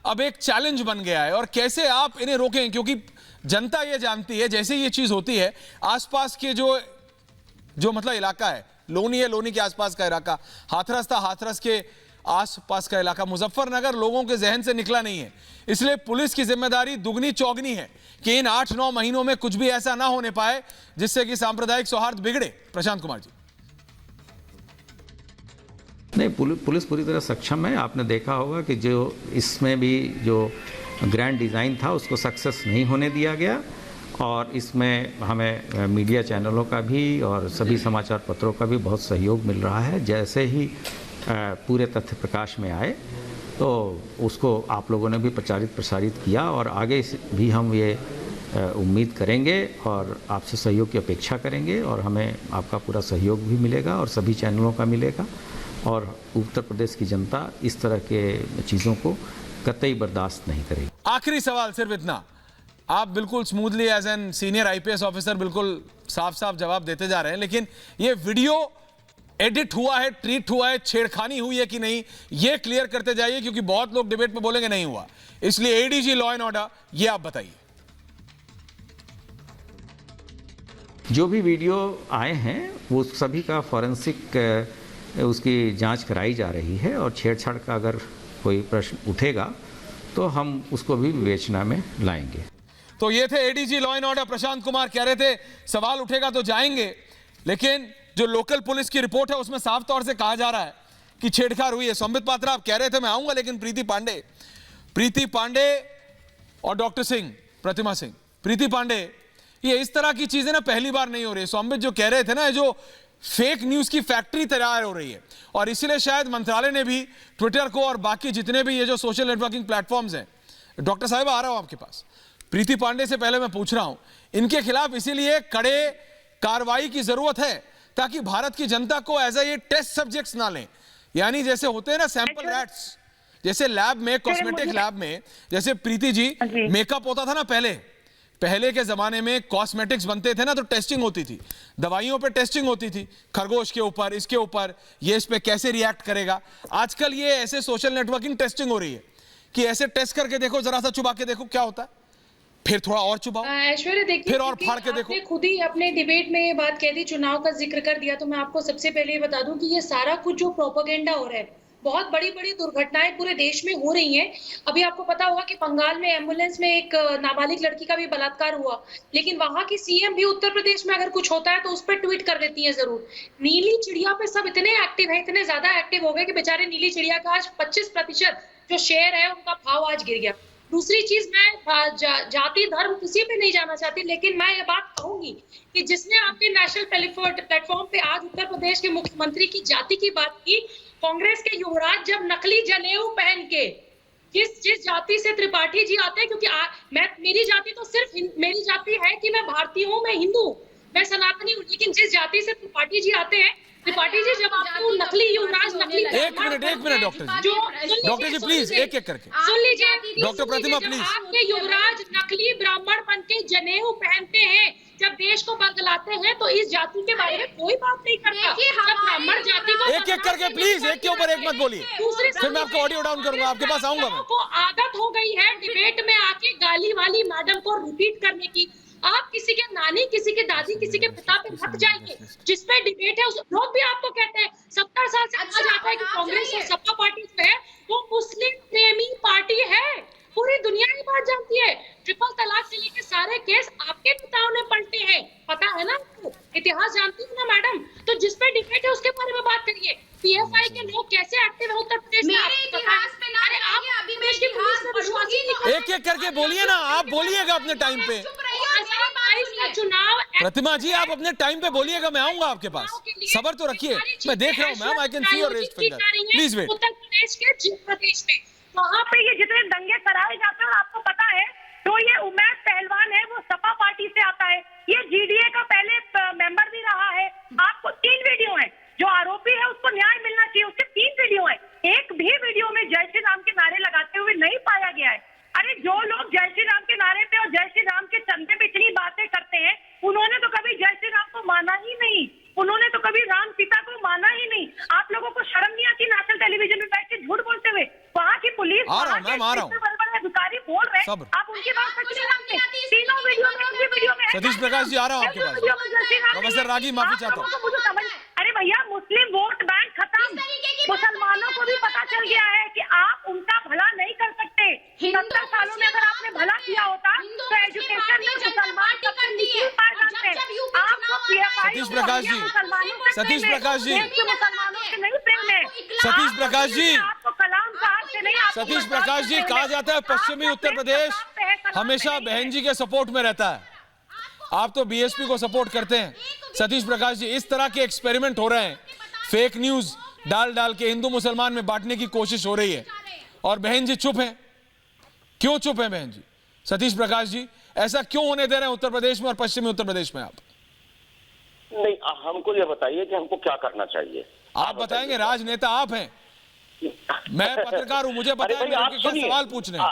अब एक चैलेंज बन गया है। और कैसे आप इन्हें रोकें, क्योंकि जनता ये जानती है जैसे ये चीज होती है, आसपास के जो मतलब इलाका है, लोनी है, लोनी के आसपास का इलाका, हाथरस था, हाथरस के आसपास का इलाका मुजफ्फरनगर लोगों के जहन से निकला नहीं है। इसलिए पुलिस की जिम्मेदारी दुगनी चौगनी है कि इन 8-9 महीनों में कुछ भी ऐसा ना होने पाए जिससे कि सांप्रदायिक सौहार्द बिगड़े। प्रशांत कुमार जी। नहीं, पुलिस पूरी तरह सक्षम है। आपने देखा होगा कि जो इसमें भी जो ग्रैंड डिज़ाइन था उसको सक्सेस नहीं होने दिया गया, और इसमें हमें मीडिया चैनलों का भी और सभी समाचार पत्रों का भी बहुत सहयोग मिल रहा है। जैसे ही पूरे तथ्य प्रकाश में आए तो उसको आप लोगों ने भी प्रसारित किया, और आगे भी हम ये उम्मीद करेंगे और आपसे सहयोग की अपेक्षा करेंगे, और हमें आपका पूरा सहयोग भी मिलेगा और सभी चैनलों का मिलेगा। और उत्तर प्रदेश की जनता इस तरह के चीज़ों को कतई बर्दाश्त नहीं करेगी। आखिरी सवाल सिर्फ इतना, आप बिल्कुल smoothly as an senior IPS officer बिल्कुल साफ साफ जवाब देते जा रहे हैं, लेकिन ये वीडियो एडिट हुआ है, ट्रीट हुआ है, छेड़खानी हुई है कि नहीं, ये क्लियर करते जाइए, क्योंकि बहुत लोग डिबेट में बोलेंगे नहीं हुआ। इसलिए एडीजी लॉ एंड ऑर्डर, ये आप बताइए। जो भी वीडियो आए हैं वो सभी का फॉरेंसिक उसकी जांच कराई जा रही है, और छेड़छाड़ का अगर कोई प्रश्न उठेगा तो हम उसको भी विवेचना में लाएंगे। तो ये थे ADG law and order Prashant Kumar, कह रहे थे सवाल उठेगा तो जाएंगे, लेकिन जो लोकल पुलिस की रिपोर्ट है उसमें साफ तौर से कहा जा रहा है कि छेड़छाड़ हुई है। संबित पात्रा आप कह रहे थे मैं आऊंगा, लेकिन प्रीति पांडे और डॉक्टर सिंह, प्रतिमा सिंह, प्रीति पांडे, ये इस तरह की चीजें ना पहली बार नहीं हो रही है। संबित जो कह रहे थे ना, जो फेक न्यूज की फैक्ट्री तैयार हो रही है, और इसीलिए शायद मंत्रालय ने भी ट्विटर को और बाकी जितने भी ये जो सोशल नेटवर्किंग प्लेटफॉर्म्स हैं, डॉक्टर साहब आ रहा हूं आपके पास, प्रीति पांडे से पहले मैं पूछ रहा हूं, इनके खिलाफ इसीलिए कड़े कार्रवाई की जरूरत है ताकि भारत की जनता को एज ए ये टेस्ट सब्जेक्ट्स ना लें। यानी जैसे होते हैं ना सैंपल रैट्स, जैसे लैब में, कॉस्मेटिक लैब में, जैसे प्रीति जी मेकअप होता था ना पहले के जमाने में कॉस्मेटिक्स बनते थे ना तो टेस्टिंग होती थी, दवाइयों पे टेस्टिंग होती थी, खरगोश के ऊपर, इसके ऊपर, ये इस पे कैसे रिएक्ट करेगा। आजकल ये ऐसे सोशल नेटवर्किंग टेस्टिंग हो रही है कि ऐसे टेस्ट करके देखो, जरा सा चुबा के देखो क्या होता है, फिर थोड़ा और चुबाओ, ऐश्वर्या देखिए, फिर और फाड़ के देखो। आपने खुद ही अपने डिबेट में ये बात कह दी, चुनाव का जिक्र कर दिया, तो मैं आपको सबसे पहले ये बता दूं कि ये सारा कुछ जो प्रोपेगेंडा हो रहा है, बहुत बड़ी बड़ी दुर्घटनाएं पूरे देश में हो रही हैं। अभी आपको पता होगा कि बंगाल में एम्बुलेंस में एक नाबालिग लड़की का भी बलात्कार हुआ, लेकिन वहां की सीएम भी उत्तर प्रदेश में अगर कुछ होता है तो उस पर ट्वीट कर देती है जरूर। नीली चिड़िया पे सब इतने एक्टिव है, इतने ज्यादा एक्टिव हो गए कि बेचारे नीली चिड़िया का आज 25% जो शेयर है उनका भाव आज गिर गया। दूसरी चीज, मैं जाति धर्म किसी पे नहीं जाना चाहती, लेकिन मैं ये बात कहूंगी कि जिसने आपके नेशनल प्लेटफॉर्म पे आज उत्तर प्रदेश के मुख्यमंत्री की जाति की बात की, कांग्रेस के युवराज जब नकली जनेऊ पहन के, जिस जाति से त्रिपाठी जी आते हैं, क्योंकि मेरी जाति तो सिर्फ मेरी जाति है कि मैं भारतीय हूँ, मैं हिंदू, मैं सनातनी हूँ, लेकिन जिस जाति से त्रिपाठी जी आते हैं, त्रिपाठी जी जब आपको नकली युवराज, नकली, एक मिनट डॉक्टर जी प्लीज एक करके सुन लीजिए, डॉक्टर प्रतिमा प्लीज। आपके युवराज नकली ब्राह्मण बन के जनेऊ पहनते हैं, जब देश को बदलाते हैं तो इस जाति के बारे में कोई बात नहीं करता। जब ब्राह्मण जाति को एक करके प्लीज, एक के ऊपर एक मत बोलिए, फिर मैं आपको ऑडियो डाउन करूंगा, आपके पास आऊंगा मैं। को आदत हो गई है डिबेट में आके गाली वाली मैडम को रिपीट करने की। आप किसी के नानी, किसी के दादी, किसी के पिता पे मत जाइए। जिसपे डिबेट है उस लोग भी आपको कहते हैं, 70 साल से कहा जाता है कि कांग्रेस और सपा पार्टी जो है वो मुस्लिम प्रेमी पार्टी है, पूरी दुनिया ये बात जानती है। ट्रिपल तलाक से लेकर सारे केस आपके पिताओं ने पलटे हैं, पता है ना आपको, इतिहास जानती हूँ ना मैडम। तो जिसपे डिबेट है उसके बारे में बात करिए। पीएफआई के लोग कैसे एक्टिव है उत्तर प्रदेश में, आपको पता है। अरे आप अभी देश की पुलिस में विश्वास ही नहीं करते। एक करके बोलिए ना, आप बोलिएगा अपने टाइम पे। चुनाव प्रतिमा जी आप अपने टाइम पे बोलिएगा, मैं आऊंगा आपके पास, सबर तो रखिए, मैं देख रहा हूँ ma'am, I can see your raised finger, please wait. Uttar Pradesh के जिस प्रदेश में वहाँ पे ये जितने दंगे कराए जाते हैं आपको पता है, तो ये उमैद पहलवान है वो सपा पार्टी से आता है, ये जीडीए का पहले मेंबर भी रहा है। आपको 3 वीडियो है, जो आरोपी है उसको न्याय मिलना चाहिए, उसके 3 वीडियो है, एक भी वीडियो में जय श्री राम के नारे लगाते हुए नहीं पाया गया है। अरे जो लोग जय श्री राम के नारे पे और जय श्री राम के चंदे पे इतनी बातें करते हैं, उन्होंने तो कभी जय श्री राम को माना ही नहीं, उन्होंने तो कभी राम सीता को माना ही नहीं। आप लोगों को शर्म नहीं आती नेशनल टेलीविजन में बैठ के झूठ बोलते हुए? वहाँ की पुलिस, अधिकारी बोल रहे हैं, आप उनकी बात सच नहीं मानते। तीनों वीडियो में, उनकी वीडियो में सतीश प्रकाश जी आ रहा हूँ आपके पास, प्रोफेसर रागी माफी चाहता हूँ। अरे भैया, मुस्लिम वोट बैंक खत्म, मुसलमानों को भी पता चल क्या है कि आप उनका भला नहीं कर सकते। 70 सालों में अगर आपने भला किया होता तो एजुकेशन में मुसलमान सतीश प्रकाश जी, सतीश प्रकाश जी, मुसलमानों से नहीं प्रेम है। सतीश प्रकाश जी, आपको कलाम साहब से नहीं, सतीश प्रकाश जी, कहा जाता है पश्चिमी उत्तर प्रदेश हमेशा बहन जी के सपोर्ट में रहता है। आप तो बीएसपी को सपोर्ट करते हैं। सतीश प्रकाश जी, इस तरह के एक्सपेरिमेंट हो रहे हैं, फेक न्यूज डाल डाल के हिंदू मुसलमान में बांटने की कोशिश हो रही है, और बहन जी चुप हैं। क्यों चुप हैं बहन जी? सतीश प्रकाश जी, ऐसा क्यों होने दे रहे हैं उत्तर प्रदेश में और पश्चिमी उत्तर प्रदेश में आप? नहीं, हमको ये बताइए कि हमको क्या करना चाहिए। आप बताएंगे, राजनेता आप हैं, मैं पत्रकार हूं, मुझे बताइए क्या सवाल पूछने हैं,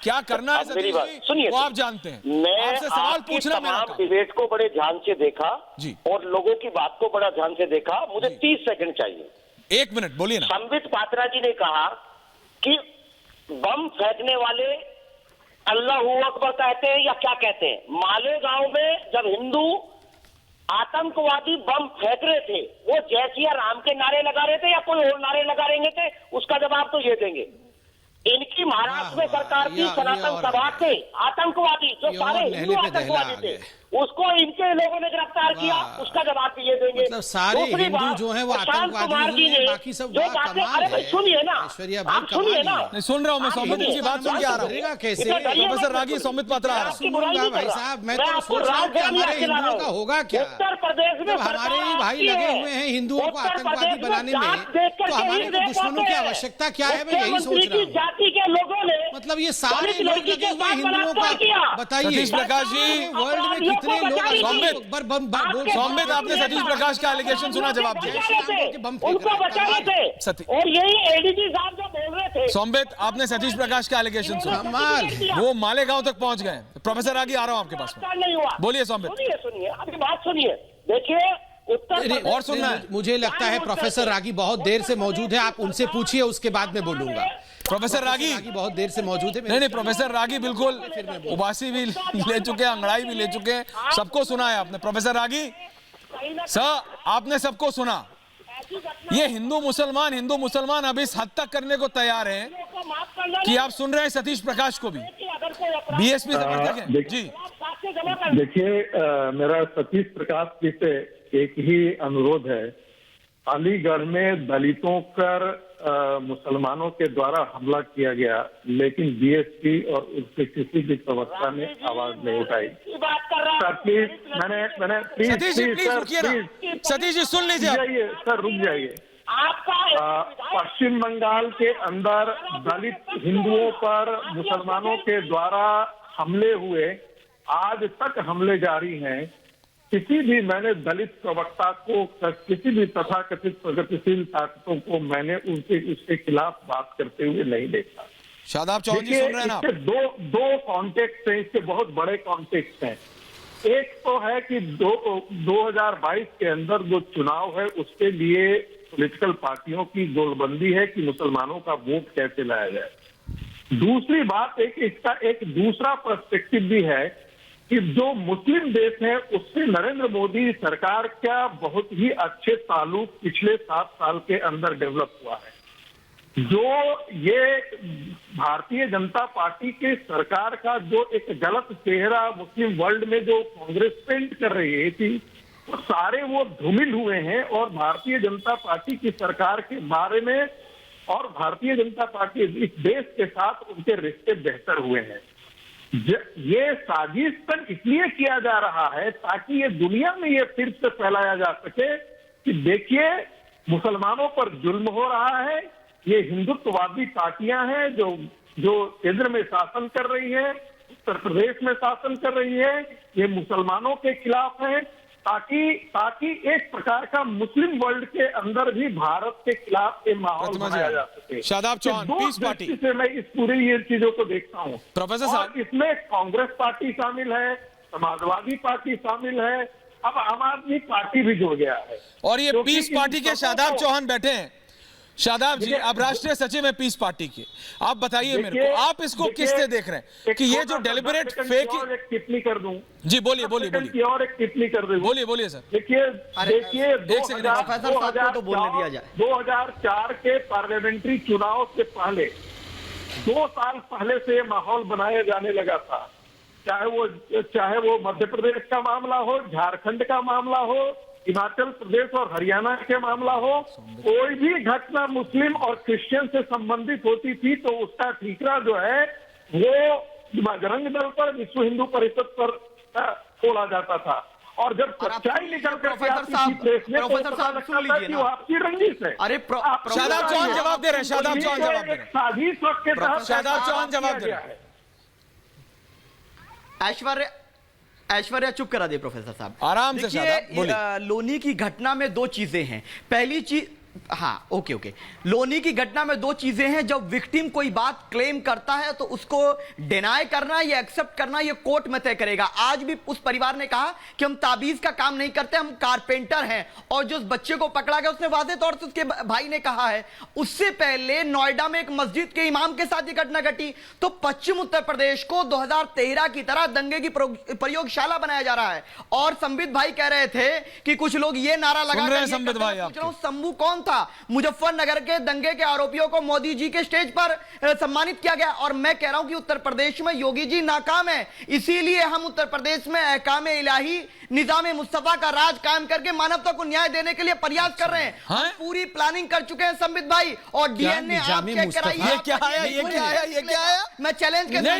क्या करना है सतीश जी, वो आप जानते हैं। मैं आपसे सवाल पूछना मेरा काम। डिबेट को बड़े ध्यान से देखा जी, और लोगों की बात को बड़ा ध्यान से देखा। मुझे 30 सेकंड चाहिए। 1 मिनट बोलिए ना। संबित पात्रा जी ने कहा कि बम फेंकने वाले अल्लाह अकबर कहते हैं या क्या कहते हैं। मालेगांव में जब हिंदू आतंकवादी बम फेंक रहे थे, वो जय सिया राम के नारे लगा रहे थे या कोई और नारे लगा रहे थे, उसका जवाब तो ये देंगे। इनकी महाराष्ट्र में सरकार की सनातन सभा थे आतंकवादी, जो सारे हिंदू आतंकवादी थे, उसको इनके लोगों ने गिरफ्तार किया, उसका जवाब भी ये देंगे। मतलब सारे हिंदू जो हैं वो आतंकवादी हैं, बाकी सब जो बातें, अरे सुनिए ना, आप सुनिए ना। नहीं सुन रहा हूं मैं, सौमित जी की बात सुन के आ रहा हूं। कैसे प्रोफेसर रागी, सौमित पात्रा आ रहा सुनूंगा भाई साहब, मैं तो सोच रहा हूं कि हमारे हिंदुओं का होगा क्या। उत्तर प्रदेश में हमारे ही भाई लगे हुए हैं हिंदुओं को आतंकवादी बनाने में, तो हमारे को दुश्मनों की आवश्यकता क्या है, मैं यही सोच रहा हूँ। जाति के लोगों ने मतलब ये सारे लोग लगे हुए हैं हिंदुओं का, बताइए सतीश प्रकाश जी, वर्ल्ड में कितने लोग। सौमित, आपने सतीश प्रकाश का एलिगेशन सुना, जवाब दिया। उनको बचा रहे थे, और यही एडीजी साहब जो बोल रहे थे। सौमित, आपने सतीश प्रकाश का एलिगेशन सुना, वो मालेगांव तक पहुंच गए। प्रोफेसर आगे आ रहा हूं आपके पास में, नहीं हुआ। बोलिए सौमित। सुनिए अभी बात सुनिए, देखिए उत्तर और सुनना है। मुझे लगता है प्रोफेसर रागी बहुत देर से मौजूद है, आप उनसे पूछिए, उसके बाद में बोलूंगा। प्रोफेसर रागी बहुत देर से मौजूद है। नहीं, प्रोफेसर रागी बिल्कुल उबासी भी ले चुके हैं, अंगड़ाई भी ले चुके हैं, सबको सुना है आपने। प्रोफेसर रागी सर, आपने सबको सुना। ये हिंदू मुसलमान अब इस हद तक करने को तैयार हैं कि आप सुन रहे हैं सतीश प्रकाश को भी बीएसपी समर्थक है जी। देखिए, मेरा सतीश प्रकाश जी से एक ही अनुरोध है। अलीगढ़ में दलितों पर मुसलमानों के द्वारा हमला किया गया, लेकिन बीएसपी और उसके किसी भी प्रवक्ता ने आवाज नहीं उठाई। सर प्लीज, मैंने सतीश जी प्लीज रुकिए ना, सतीश जी सुन लीजिए। सर रुक जाइए। पश्चिम बंगाल के अंदर दलित हिंदुओं पर मुसलमानों के द्वारा हमले हुए, आज तक हमले जारी हैं। किसी भी मैंने दलित प्रवक्ता को, किसी भी तथाकथित प्रगतिशील ताकतों को मैंने उसके खिलाफ बात करते हुए नहीं देखा। शादाब चौहान जी सुन रहे हैं ना? दो कॉन्टेक्स्ट हैं, इसके बहुत बड़े कॉन्टेक्स्ट हैं। एक तो है कि 2022 के अंदर जो चुनाव है उसके लिए पॉलिटिकल पार्टियों की गोलबंदी है कि मुसलमानों का वोट कैसे लाया जाए। दूसरी बात, इसका एक दूसरा पर्सपेक्टिव भी है कि जो मुस्लिम देश है उससे नरेंद्र मोदी सरकार का बहुत ही अच्छे ताल्लुक पिछले 7 साल के अंदर डेवलप हुआ है। जो ये भारतीय जनता पार्टी के सरकार का जो एक गलत चेहरा मुस्लिम वर्ल्ड में जो कांग्रेस पेंट कर रही थी, वो सारे वो धूमिल हुए हैं और भारतीय जनता पार्टी की सरकार के बारे में और भारतीय जनता पार्टी इस देश के साथ उनके रिश्ते बेहतर हुए हैं। ये साजिश पर इसलिए किया जा रहा है ताकि ये दुनिया में ये फिर से फैलाया जा सके कि देखिए मुसलमानों पर जुल्म हो रहा है, ये हिंदुत्ववादी पार्टियां हैं जो केंद्र में शासन कर रही है, उत्तर प्रदेश में शासन कर रही है, ये मुसलमानों के खिलाफ है, ताकि एक प्रकार का मुस्लिम वर्ल्ड के अंदर भी भारत के खिलाफ एक माहौल बनाया जा सके। शादाब चौहान, पीस पार्टी से मैं इस पूरी ये चीजों को देखता हूँ। प्रोफेसर साहब, इसमें कांग्रेस पार्टी शामिल है, समाजवादी पार्टी शामिल है, अब आम आदमी पार्टी भी जुड़ गया है। और ये पीस पार्टी के शादाब चौहान बैठे हैं। शादाब जी, आप राष्ट्रीय सचिव हैं पीस पार्टी के, आप बताइए मेरे को, आप इसको किससे देख रहे हैं कि ये जो डेलिबरेट फेक। एक टिप्पणी कर दूं जी बोलिए बोलिए बोलिए, और एक टिप्पणी कर दूं, बोलिए बोलिए सर। देखिए 2004 के पार्लियामेंट्री चुनाव से पहले 2 साल पहले से ये माहौल बनाया जाने लगा था, चाहे वो मध्य प्रदेश का मामला हो, झारखंड का मामला हो, हिमाचल प्रदेश और हरियाणा के मामला हो, कोई भी घटना मुस्लिम और क्रिश्चियन से संबंधित होती थी तो उसका ठीकरा जो है वो बजरंग दल पर, विश्व हिंदू परिषद पर छोड़ा जाता था। और जब सच्चाई निकल कर आती थी प्रेस में तो पता लगता था कि वो आपकी रंजिश है। अरे शादाब चौहान जवाब दे रहे हैं, शादाब चौहान जवाब दे रहे हैं, साजिश के तहत शादाब चौहान जवाब दे रहे हैं। ऐश्वर्या चुप करा दे प्रोफेसर साहब, आराम से शादाब बोलिए। लोनी की घटना में 2 चीजें हैं। पहली चीज, हाँ ओके, लोनी की घटना में 2 चीजें हैं। जब विक्टिम कोई बात क्लेम करता है तो उसको डिनाई करना या एक्सेप्ट करना ये कोर्ट में तय करेगा। आज भी उस परिवार ने कहा कि हम ताबीज का काम नहीं करते, हम कारपेंटर हैं। और जो उस बच्चे को पकड़ा गया उसने वादे तौर से उसके भाई ने कहा है। उससे पहले नोएडा में एक मस्जिद के इमाम के साथ ये घटना घटी। तो पश्चिम उत्तर प्रदेश को 2013 की तरह दंगे की प्रयोगशाला बनाया जा रहा है। और संबित भाई कह रहे थे कि कुछ लोग ये नारा लगा रहे हैं, संबित भाई शंभू कौन था? मुजफ्फरनगर के दंगे के आरोपियों को मोदी जी के स्टेज पर सम्मानित किया गया। और मैं कह रहा हूं कि उत्तर प्रदेश में योगी जी नाकाम है, इसीलिए हम उत्तर प्रदेश में अहकामे इलाही निजामे मुस्तफा का राज कायम करके मानवता को न्याय देने के लिए प्रयास कर रहे हैं। हम पूरी प्लानिंग कर चुके हैं संबित भाई। और डीएनए आप चेक कराइए। ये क्या आया, ये क्या आया, ये क्या आया? मैं चैलेंज कर, नहीं,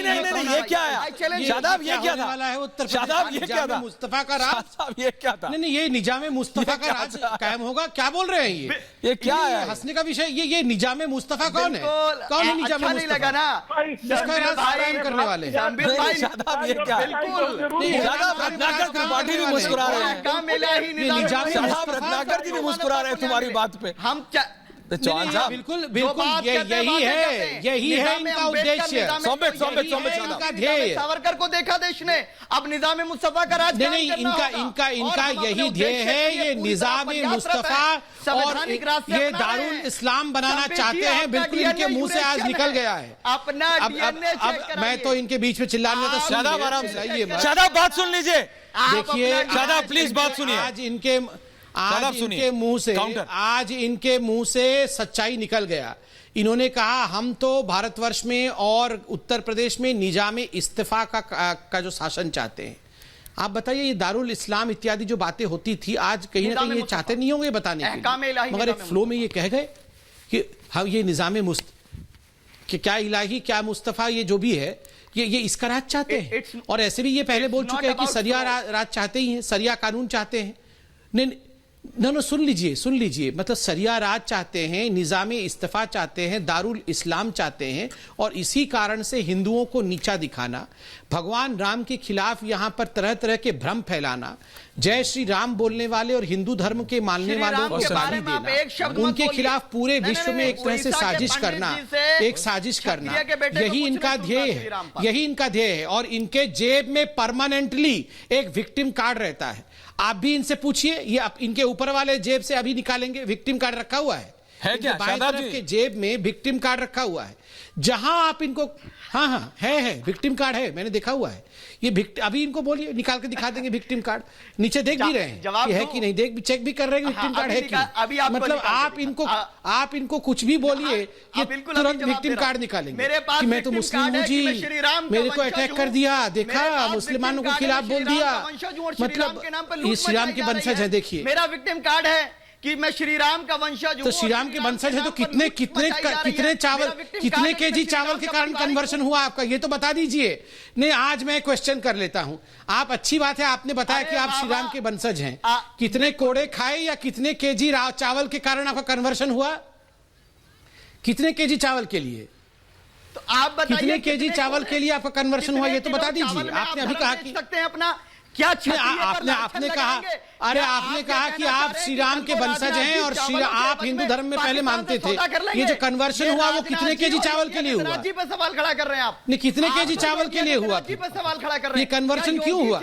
ये क्या आया? शादाब ये क्या था? शादाब ये क्या था? मुस्तफा का राज, ये क्या था? नहीं ये निजामे मुस्तफा का राज कायम होगा, क्या बोल रहे हैं ये क्या है? हंसने का विषय ये निजामे मुस्तफा कौन है? कौन है निजामे अच्छा नहीं लगा ना जिसका राज कायम करने वाले? शादाब ये क्या? शादाब रत्नाकर त्रिपाठी भी मुस्कुरा रहे हैं, शादाब रत्नाकर जी भी मुस्कुरा रहे हैं तुम्हारी बात पे। हम चौहान साहब बिल्कुल यही है इनका उद्देश्य, इनका ध्येय। सावरकर को देखा देश ने, अब निजाम मुस्तफा का राज नहीं, इनका यही ध्येय है। ये निजाम मुस्तफा और ये दारुल इस्लाम बनाना चाहते हैं, बिल्कुल इनके मुंह से आज निकल गया है। अपना अब मैं तो इनके बीच में चिल्लाने तो शादाब आराम से, शादाब बात सुन लीजिए। देखिए शादाब प्लीज बात सुनिए। आज इनके मुंह से सच्चाई निकल गया। इन्होंने कहा हम तो भारतवर्ष में और उत्तर प्रदेश में निजामे इस्तीफा का जो शासन चाहते हैं। आप बताइए ये दारुल इस्लाम इत्यादि जो बातें होती थी, आज कहीं ना कहीं ये चाहते नहीं होंगे बताने के लिए, मगर एक फ्लो में ये कह गए कि हाँ ये निजामे क्या इलाही क्या मुस्तफा, ये जो भी है ये इसका राज चाहते हैं। और ऐसे भी ये पहले बोल चुके हैं कि सरिया राज चाहते ही हैं, सरिया कानून चाहते हैं। नहीं सुन लीजिए, मतलब सरिया राज चाहते हैं, निजामे इस्तीफा चाहते हैं, दारुल इस्लाम चाहते हैं। और इसी कारण से हिंदुओं को नीचा दिखाना, भगवान राम के खिलाफ यहां पर तरह तरह के भ्रम फैलाना, जय श्री राम बोलने वाले और हिंदू धर्म के मानने वालों को गाली देना, उनके खिलाफ पूरे विश्व में एक तरह से साजिश करना, यही इनका ध्येय है। और इनके जेब में परमानेंटली एक विक्टिम कार्ड रहता है। आप भी इनसे पूछिए, ये इनके ऊपर वाले जेब से अभी निकालेंगे, विक्टिम कार्ड रखा हुआ है क्या? बाएं तरफ के जेब में विक्टिम कार्ड रखा हुआ है। जहां आप इनको हाँ है विक्टिम कार्ड है, मैंने देखा हुआ है। ये अभी इनको बोलिए निकाल के दिखा देंगे विक्टिम कार्ड। नीचे देख भी रहे हैं कि है कि नहीं, चेक भी कर रहे हैं विक्टिम कार्ड है कि, मतलब आप इनको कुछ भी बोलिए कि तुरंत विक्टिम कार्ड निकालेंगे कि मैं तो मुस्लिम हूं जी, मेरे को अटैक कर दिया, देखा मुसलमानों के खिलाफ बोल दिया, मतलब ये श्री राम के वंशज है। देखिए मेरा विक्टिम कार्ड है कि मैं श्री राम का वंशज हूं। तो श्री राम के वंशज है तो कितने केजी चावल के कारण कन्वर्शन हुआ आपका, ये तो बता दीजिए। नहीं आज मैं क्वेश्चन कर लेता हूं। आप अच्छी बात है, आपने बताया कि आप श्री राम के वंशज हैं। कितने कोड़े खाए या कितने केजी चावल के कारण आपका कन्वर्शन हुआ? कितने केजी चावल के लिए? तो आप बताइए कितने केजी चावल के लिए आपका कन्वर्शन हुआ, ये तो बता दीजिए। आपने अभी कहा कि सकते हैं अपना क्या आपने कहा कि आप श्री राम के वंशज हैं और आप हिंदू धर्म में पहले मानते थे। ये जो कन्वर्शन हुआ वो कितने केजी चावल के लिए हुआ? राज्य पर सवाल खड़ा कर रहे हैं आप। नहीं कितने केजी चावल के लिए हुआ? राज्य पर सवाल खड़ा कर रहे हैं। ये कन्वर्शन क्यों हुआ?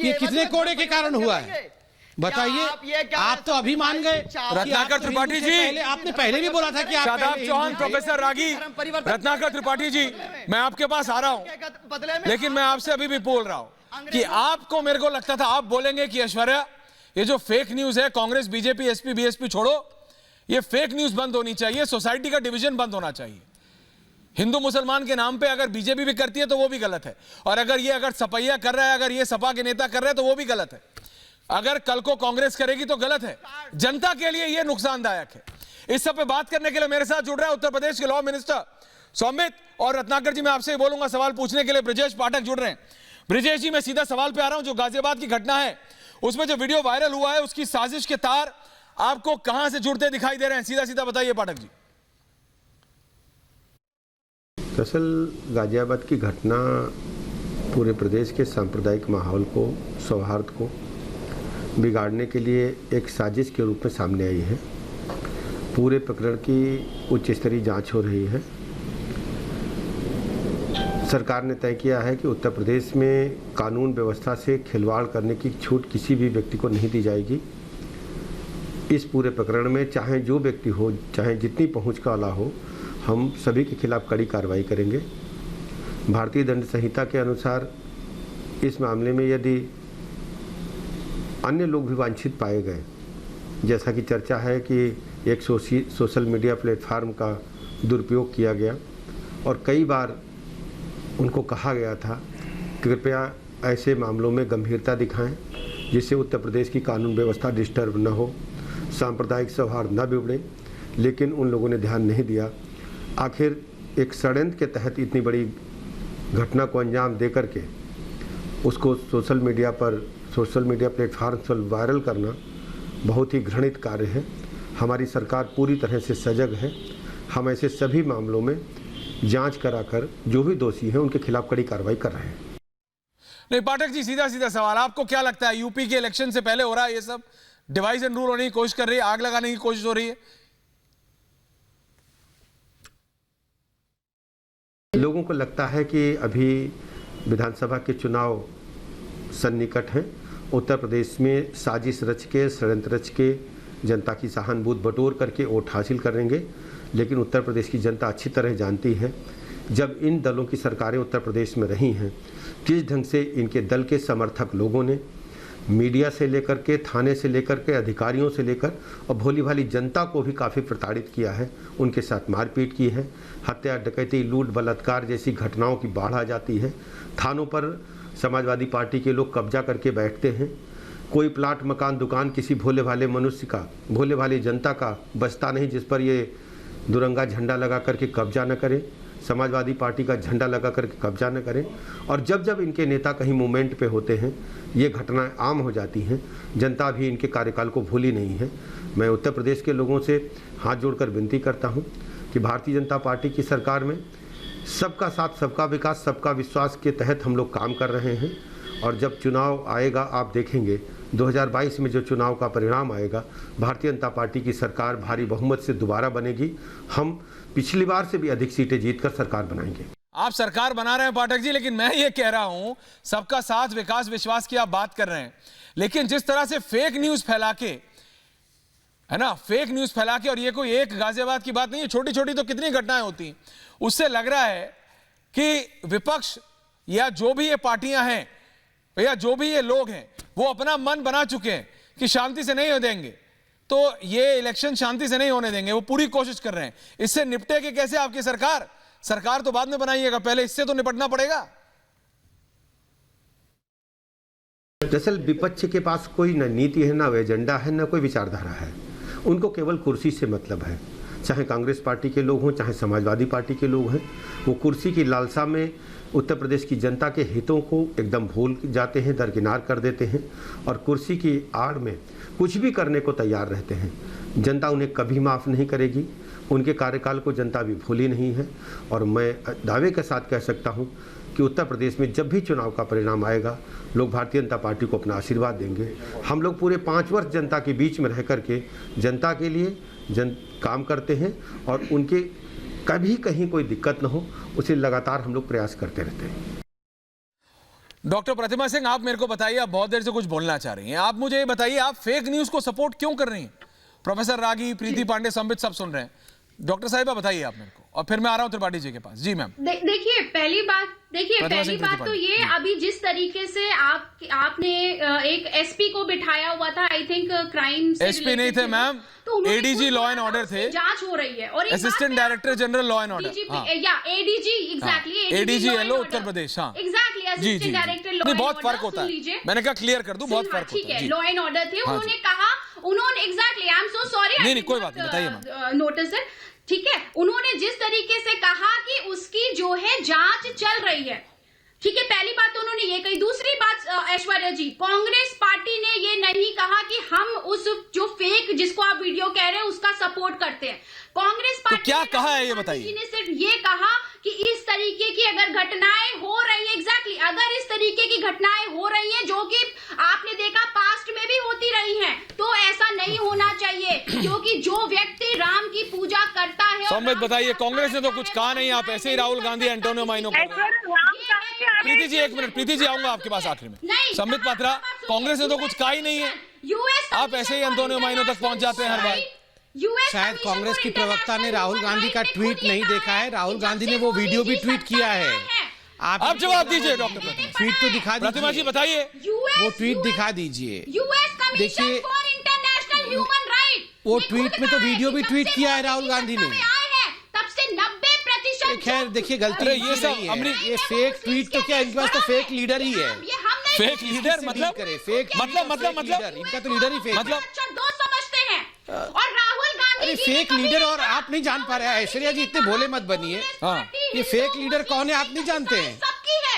ये कितने कोड़े के कारण हुआ है? बताइए, आप तो अभी मान गए। रत्नाकर त्रिपाठी जी, आपने पहले भी बोला था कि आप शादाब पहले चौहान, हिंदू थे। प्रोफेसर रागी, रत्नाकर त्रिपाठी जी, मैं आपके पास आ रहा हूं, लेकिन मैं आपसे अभी भी बोल रहा हूं कि आपको, मेरे को लगता था आप बोलेंगे कि ऐश्वर्या, ये जो फेक न्यूज है, कांग्रेस बीजेपी एसपी बीएसपी छोड़ो, ये फेक न्यूज बंद होनी चाहिए, सोसाइटी का डिवीजन बंद होना चाहिए। हिंदू मुसलमान के नाम पे अगर बीजेपी भी करती है तो वो भी गलत है, और अगर सपैया कर रहा है, अगर ये सपा के नेता कर रहे हैं तो वो भी गलत है, अगर कल को कांग्रेस करेगी तो गलत है। जनता के लिए ये नुकसानदायक है। इस सब पे बात करने के लिए मेरे साथ जुड़ रहा है उत्तर प्रदेश के लॉ मिनिस्टर सौमित, और रत्नाकर जी मैं आपसे बोलूंगा सवाल पूछने के लिए ब्रिजेश पाठक जुड़ रहे हैं। ब्रिजेश जी, मैं सीधा सवाल पे आ रहा हूं। जो गाजियाबाद की घटना है उसमें जो वीडियो वायरल हुआ है, उसकी साजिश के तार आपको कहां से जुड़ते दिखाई दे रहे हैं? सीधा सीधा बताइए पाठक जी। दरअसल गाजियाबाद की घटना पूरे प्रदेश के सांप्रदायिक माहौल को, सौहार्द को बिगाड़ने के लिए एक साजिश के रूप में सामने आई है। पूरे प्रकरण की उच्च स्तरीय जांच हो रही है। सरकार ने तय किया है कि उत्तर प्रदेश में कानून व्यवस्था से खिलवाड़ करने की छूट किसी भी व्यक्ति को नहीं दी जाएगी। इस पूरे प्रकरण में चाहे जो व्यक्ति हो, चाहे जितनी पहुंच का वाला हो, हम सभी के खिलाफ कड़ी कार्रवाई करेंगे। भारतीय दंड संहिता के अनुसार इस मामले में यदि अन्य लोग भी वांछित पाए गए, जैसा कि चर्चा है कि एक सोशल मीडिया प्लेटफार्म का दुरुपयोग किया गया और कई बार उनको कहा गया था कि कृपया ऐसे मामलों में गंभीरता दिखाएं जिससे उत्तर प्रदेश की कानून व्यवस्था डिस्टर्ब न हो, सांप्रदायिक सौहार्द न बिगड़े, लेकिन उन लोगों ने ध्यान नहीं दिया। आखिर एक षड्यंत्र के तहत इतनी बड़ी घटना को अंजाम दे करके उसको सोशल मीडिया प्लेटफार्म पर वायरल करना बहुत ही घृणित कार्य है। हमारी सरकार पूरी तरह से सजग है। हम ऐसे सभी मामलों में जांच कराकर जो भी दोषी हैं उनके खिलाफ कड़ी कार्रवाई कर रहे हैं। नहीं पाठक जी, सीधा सीधा सवाल, आपको क्या लगता है यूपी के इलेक्शन से पहले हो रहा है ये सब? डिवाइड एंड रूल होने की कोशिश कर रही है, आग लगाने की कोशिश हो रही है। लोगों को लगता है कि अभी विधानसभा के चुनाव सन्निकट हैं। उत्तर प्रदेश में साजिश रच के, षड्यंत्र रच के जनता की सहानुभूति बटोर करके वोट हासिल करेंगे। लेकिन उत्तर प्रदेश की जनता अच्छी तरह जानती है, जब इन दलों की सरकारें उत्तर प्रदेश में रही हैं, किस ढंग से इनके दल के समर्थक लोगों ने मीडिया से लेकर के, थाने से लेकर के, अधिकारियों से लेकर और भोली भाली जनता को भी काफ़ी प्रताड़ित किया है, उनके साथ मारपीट की है। हत्या, डकैती, लूट, बलात्कार जैसी घटनाओं की बाढ़ आ जाती है। थानों पर समाजवादी पार्टी के लोग कब्जा करके बैठते हैं। कोई प्लाट, मकान, दुकान किसी भोले भाले मनुष्य का, भोले भाली जनता का बचता नहीं जिस पर ये दुरंगा झंडा लगा करके कब्जा न करें, समाजवादी पार्टी का झंडा लगा करके कब्जा न करें। और जब जब इनके नेता कहीं मूवमेंट पे होते हैं, ये घटनाएं आम हो जाती हैं। जनता भी इनके कार्यकाल को भूली नहीं है। मैं उत्तर प्रदेश के लोगों से हाथ जोड़कर विनती करता हूं कि भारतीय जनता पार्टी की सरकार में सबका साथ, सबका विकास, सबका विश्वास के तहत हम लोग काम कर रहे हैं। और जब चुनाव आएगा, आप देखेंगे 2022 में जो चुनाव का परिणाम आएगा, भारतीय जनता पार्टी की सरकार भारी बहुमत से दोबारा बनेगी। हम पिछली बार से भी अधिक सीटें जीतकर सरकार बनाएंगे। आप सरकार बना रहे हैं पाठक जी, लेकिन मैं ये कह रहा हूं सबका साथ, विकास, विश्वास की आप बात कर रहे हैं, लेकिन जिस तरह से फेक न्यूज फैला के, है ना, फेक न्यूज फैला के, और ये कोई एक गाजियाबाद की बात नहीं है, छोटी छोटी तो कितनी घटनाएं होती हैं, उससे लग रहा है कि विपक्ष या जो भी ये पार्टियां हैं या जो भी ये लोग हैं, वो अपना मन बना चुके हैं कि शांति से नहीं हो देंगे, तो ये इलेक्शन शांति से नहीं होने देंगे। वो पूरी कोशिश कर रहे हैं। इससे निपटे कि कैसे आपकी सरकार तो बाद में बनाइएगा, पहले इससे तो निपटना पड़ेगा। दरअसल विपक्ष के पास कोई न नीति है, न एजेंडा है, न कोई विचारधारा है। उनको केवल कुर्सी से मतलब है। चाहे कांग्रेस पार्टी के लोग हों, चाहे समाजवादी पार्टी के लोग हैं, वो कुर्सी की लालसा में उत्तर प्रदेश की जनता के हितों को एकदम भूल जाते हैं, दरकिनार कर देते हैं और कुर्सी की आड़ में कुछ भी करने को तैयार रहते हैं। जनता उन्हें कभी माफ़ नहीं करेगी। उनके कार्यकाल को जनता भी भूली नहीं है। और मैं दावे के साथ कह सकता हूं कि उत्तर प्रदेश में जब भी चुनाव का परिणाम आएगा, लोग भारतीय जनता पार्टी को अपना आशीर्वाद देंगे। हम लोग पूरे 5 वर्ष जनता के बीच में रह करके जनता के लिए काम करते हैं और उनके कभी कहीं कोई दिक्कत न हो, उसे लगातार हम लोग प्रयास करते रहते हैं। डॉक्टर प्रतिमा सिंह, आप मेरे को बताइए, आप बहुत देर से कुछ बोलना चाह रही हैं, आप मुझे ये बताइए, आप फेक न्यूज को सपोर्ट क्यों कर रही हैं? प्रोफेसर रागी, प्रीति पांडे, संबित सब सुन रहे हैं। डॉक्टर साहिबा बताइए आप मेरे को, और फिर मैं आ रहा हूं त्रिपाठी जी के पास। जी मैम। देखिए पहली बात तो ये, अभी जिस तरीके से आपने एक एसपी को बिठाया हुआ था, आई थिंक क्राइम से एसपी नहीं थे ma'am, ADG law and order थे, जांच हो रही है, और assistant director general law and order, या ADG, exactly ADG LO Uttar Pradesh. हाँ exactly, assistant director law and बहुत फर्क होता है, मैंने कहा क्लियर कर दूं, बहुत फर्क ठीक होता है। लॉ एंड ऑर्डर थे, उन्होंने कहा, exactly, I am so sorry, नहीं कोई बात नहीं, बताइए नोटिस है, ठीक है। उन्होंने जिस तरीके से कहा कि उसकी जो है जांच चल रही है, ठीक है, पहली बात तो उन्होंने ये कही। दूसरी बात ऐश्वर्या जी, कांग्रेस पार्टी ने ये नहीं कहा कि हम उस जो फेक, जिसको आप वीडियो कह रहे हैं, उसका सपोर्ट करते हैं। कांग्रेस पार्टी तो क्या कहा है ये बताइए। ने सिर्फ ये कहा कि इस तरीके की अगर घटनाएं हो रही है, एग्जैक्टली, अगर इस तरीके की घटनाएं हो रही हैं जो कि आपने देखा पास्ट में भी होती रही हैं, तो ऐसा नहीं होना चाहिए, क्योंकि जो व्यक्ति राम की पूजा करता है। संबित बताइए, कांग्रेस ने तो कुछ कहा नहीं, आप ऐसे ही राहुल गांधी, एंटोनियो माइनो। प्रीति जी एक मिनट, प्रीति जी आऊंगा आपके पास आखिर में। संबित पात्रा, कांग्रेस ने तो कुछ कहा ही नहीं है, आप ऐसे ही एंटोनियो माइनो तक पहुंच जाते हैं हर बार। शायद कांग्रेस की प्रवक्ता ने राहुल गांधी का ट्वीट नहीं देखा है, राहुल गांधी ने वो वीडियो भी ट्वीट किया है। आप जवाब दीजिए डॉक्टर प्रतिमा, ट्वीट तो दिखा दीजिए। प्रतिमा जी बताइए, वो ट्वीट दिखा दीजिए। देखिए वो ट्वीट में तो वीडियो भी ट्वीट किया है राहुल गांधी ने। तब से 90% खैर देखिए, गलती ये सब नहीं है, ये फेक ट्वीट तो क्या, इनके पास तो फेक लीडर ही है। फेक लीडर मतलब फेक मतलब इनका तो लीडर ही फेक, मतलब दो समझते हैं, और राहुल गांधी। अरे फेक लीडर, और आप नहीं जान पा रहे हैं ऐश्वर्या जी, इतने भोले मत बनिए। हाँ, ये फेक लीडर कौन है आप नहीं जानते हैं?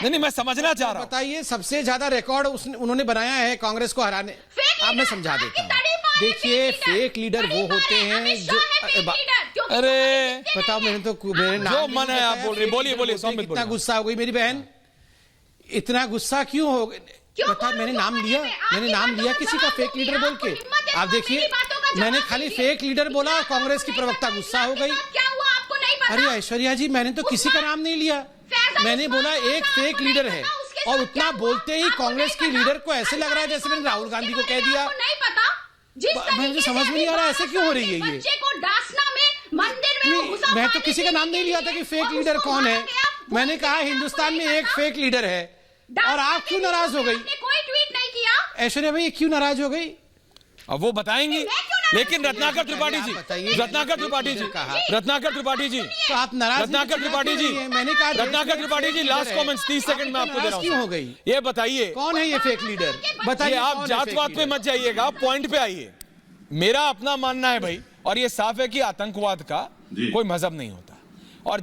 नहीं मैं समझना चाह रहा हूँ। बताइए, सबसे ज्यादा रिकॉर्ड उन्होंने बनाया है कांग्रेस को हराने। आप मैं समझा देता हूँ। देखिए फेक लीडर वो होते हैं जो, अरे बताओ, मेरे नाम जो मन है आप बोल रहे, बोलिए कितना गुस्सा हो गई मेरी बहन, इतना गुस्सा क्यों हो गया? बता, मैंने नाम लिया किसी का फेक लीडर बोल के? आप देखिए, मैंने खाली फेक लीडर बोला और कांग्रेस की प्रवक्ता गुस्सा हो गई। अरे ऐश्वर्या जी, मैंने तो किसी का नाम नहीं लिया, मैंने बोला एक फेक लीडर है, और उतना बोलते ही कांग्रेस की लीडर को ऐसे लग रहा है जैसे मैंने राहुल गांधी को कह दिया। मुझे समझ में नहीं आ रहा ऐसे क्यों हो रही है ये। मैं तो किसी का नाम नहीं लिया था कि फेक लीडर कौन है, मैंने कहा हिंदुस्तान में एक फेक लीडर है। और आप क्यों नाराज हो गई? कोई ट्वीट नहीं किया। ऐश्वर्या भाई क्यों नाराज हो गई? अब वो बताएंगी, लेकिन रत्नाकर त्रिपाठी जी, रत्नाकर त्रिपाठी जी, तो आप नाराज, रत्नाकर त्रिपाठी जी, मैंने कहा Ratnakar Tripathi ji, last comments 30 second में आपको दे रहा हूं। क्यों हो गई? ये बताइए कौन है ये फेक लीडर? बताइए। आप जात पात पे मत जाइएगा, पॉइंट पे आइए। मेरा अपना मानना है भाई, और ये साफ है कि आतंकवाद का कोई मजहब नहीं होता, और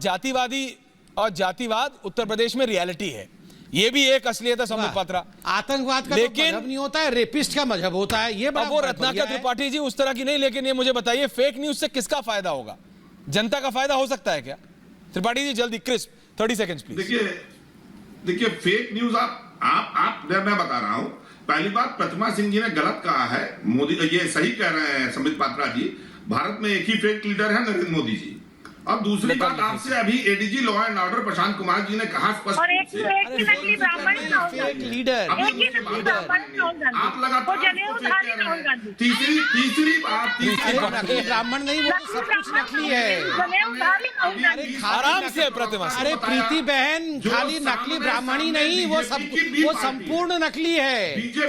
जातिवाद उत्तर प्रदेश में रियलिटी है, ये भी एक असलियत है संबित पात्रा। आतंकवाद का लेकिन मजहब नहीं होता है, रेपिस्ट का मजहब होता है। ये वो रत्नाकर त्रिपाठी जी उस तरह की नहीं, लेकिन ये मुझे बताइए, फेक न्यूज से किसका फायदा होगा? जनता का फायदा हो सकता है क्या? त्रिपाठी जी जल्दी, क्रिस्प 30 सेकंड्स प्लीज। देखिए फेक न्यूज आप मैं बता रहा हूं। पहली बात, प्रतिमा सिंह जी ने गलत कहा है, मोदी ये सही कह रहे हैं संबित पात्रा जी, भारत में एक ही फेक लीडर है, नरेंद्र मोदी जी। अब दूसरी बात, आपसे अभी ADG law and order Prashant Kumar ji ने कहा स्पष्ट और एक नकली ब्राह्मण लीडर, आप लगातार तीसरी बात, ब्राह्मण नहीं, वो तो सब कुछ नकली है। आराम से प्रतिमा, अरे प्रीति बहन, खाली नकली ब्राह्मणी नहीं, वो संपूर्ण नकली है,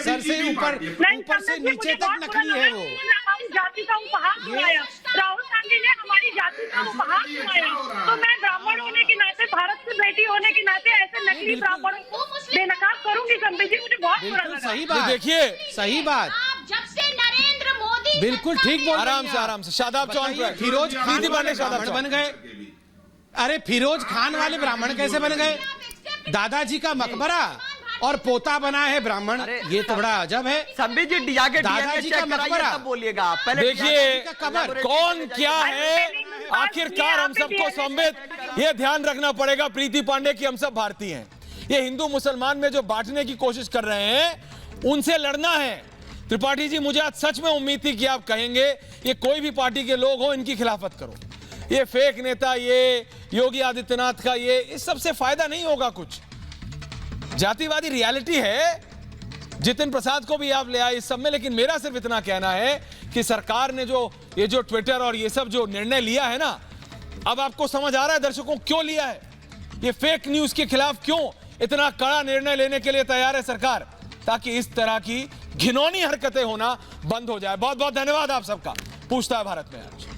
सर से ऊपर से नीचे तक नकली है। वो जाति का उपहार सुनाया, राहुल गांधी ने हमारी जाति का उपहार सुनाया, तो मैं ब्राह्मण होने के नाते, भारत से बेटी होने के नाते ऐसे नकली ब्राह्मणों को बेनकाब करूंगी। संबित जी, मुझे बहुत बुरा लगा। सही बात, देखिए सही बात, जब से नरेंद्र मोदी, बिल्कुल ठीक बोल, आराम से शादाब चौहान, फिरोज खान वाले ब्राह्मण बन गए। अरे फिरोज खान वाले ब्राह्मण कैसे बन गए? दादाजी का मकबरा और पोता बना है ब्राह्मण, ये तो बड़ा अजब है। संबित जी, दादाजी का मकबरा, तब बोलिएगा आप पहले। देखिए कौन क्या है आखिरकार, हम सबको संबित ये ध्यान रखना पड़ेगा प्रीति पांडे की, हम सब भारतीय हैं। ये हिंदू मुसलमान में जो बांटने की कोशिश कर रहे हैं, उनसे लड़ना है। त्रिपाठी जी, मुझे आज सच में उम्मीद थी कि आप कहेंगे ये कोई भी पार्टी के लोग हो, इनकी खिलाफत करो, ये फेक नेता, ये योगी आदित्यनाथ का, ये इस सबसे फायदा नहीं होगा कुछ। जातिवादी रियलिटी है। जितिन प्रसाद को भी आप ले आए इस सब में, लेकिन मेरा सिर्फ इतना कहना है कि सरकार ने जो ट्विटर और ये सब जो निर्णय लिया है ना, अब आपको समझ आ रहा है दर्शकों क्यों लिया है। ये फेक न्यूज के खिलाफ क्यों इतना कड़ा निर्णय लेने के लिए तैयार है सरकार, ताकि इस तरह की घिनौनी हरकतें होना बंद हो जाए। बहुत बहुत धन्यवाद आप सबका। पूछता है भारत में आज।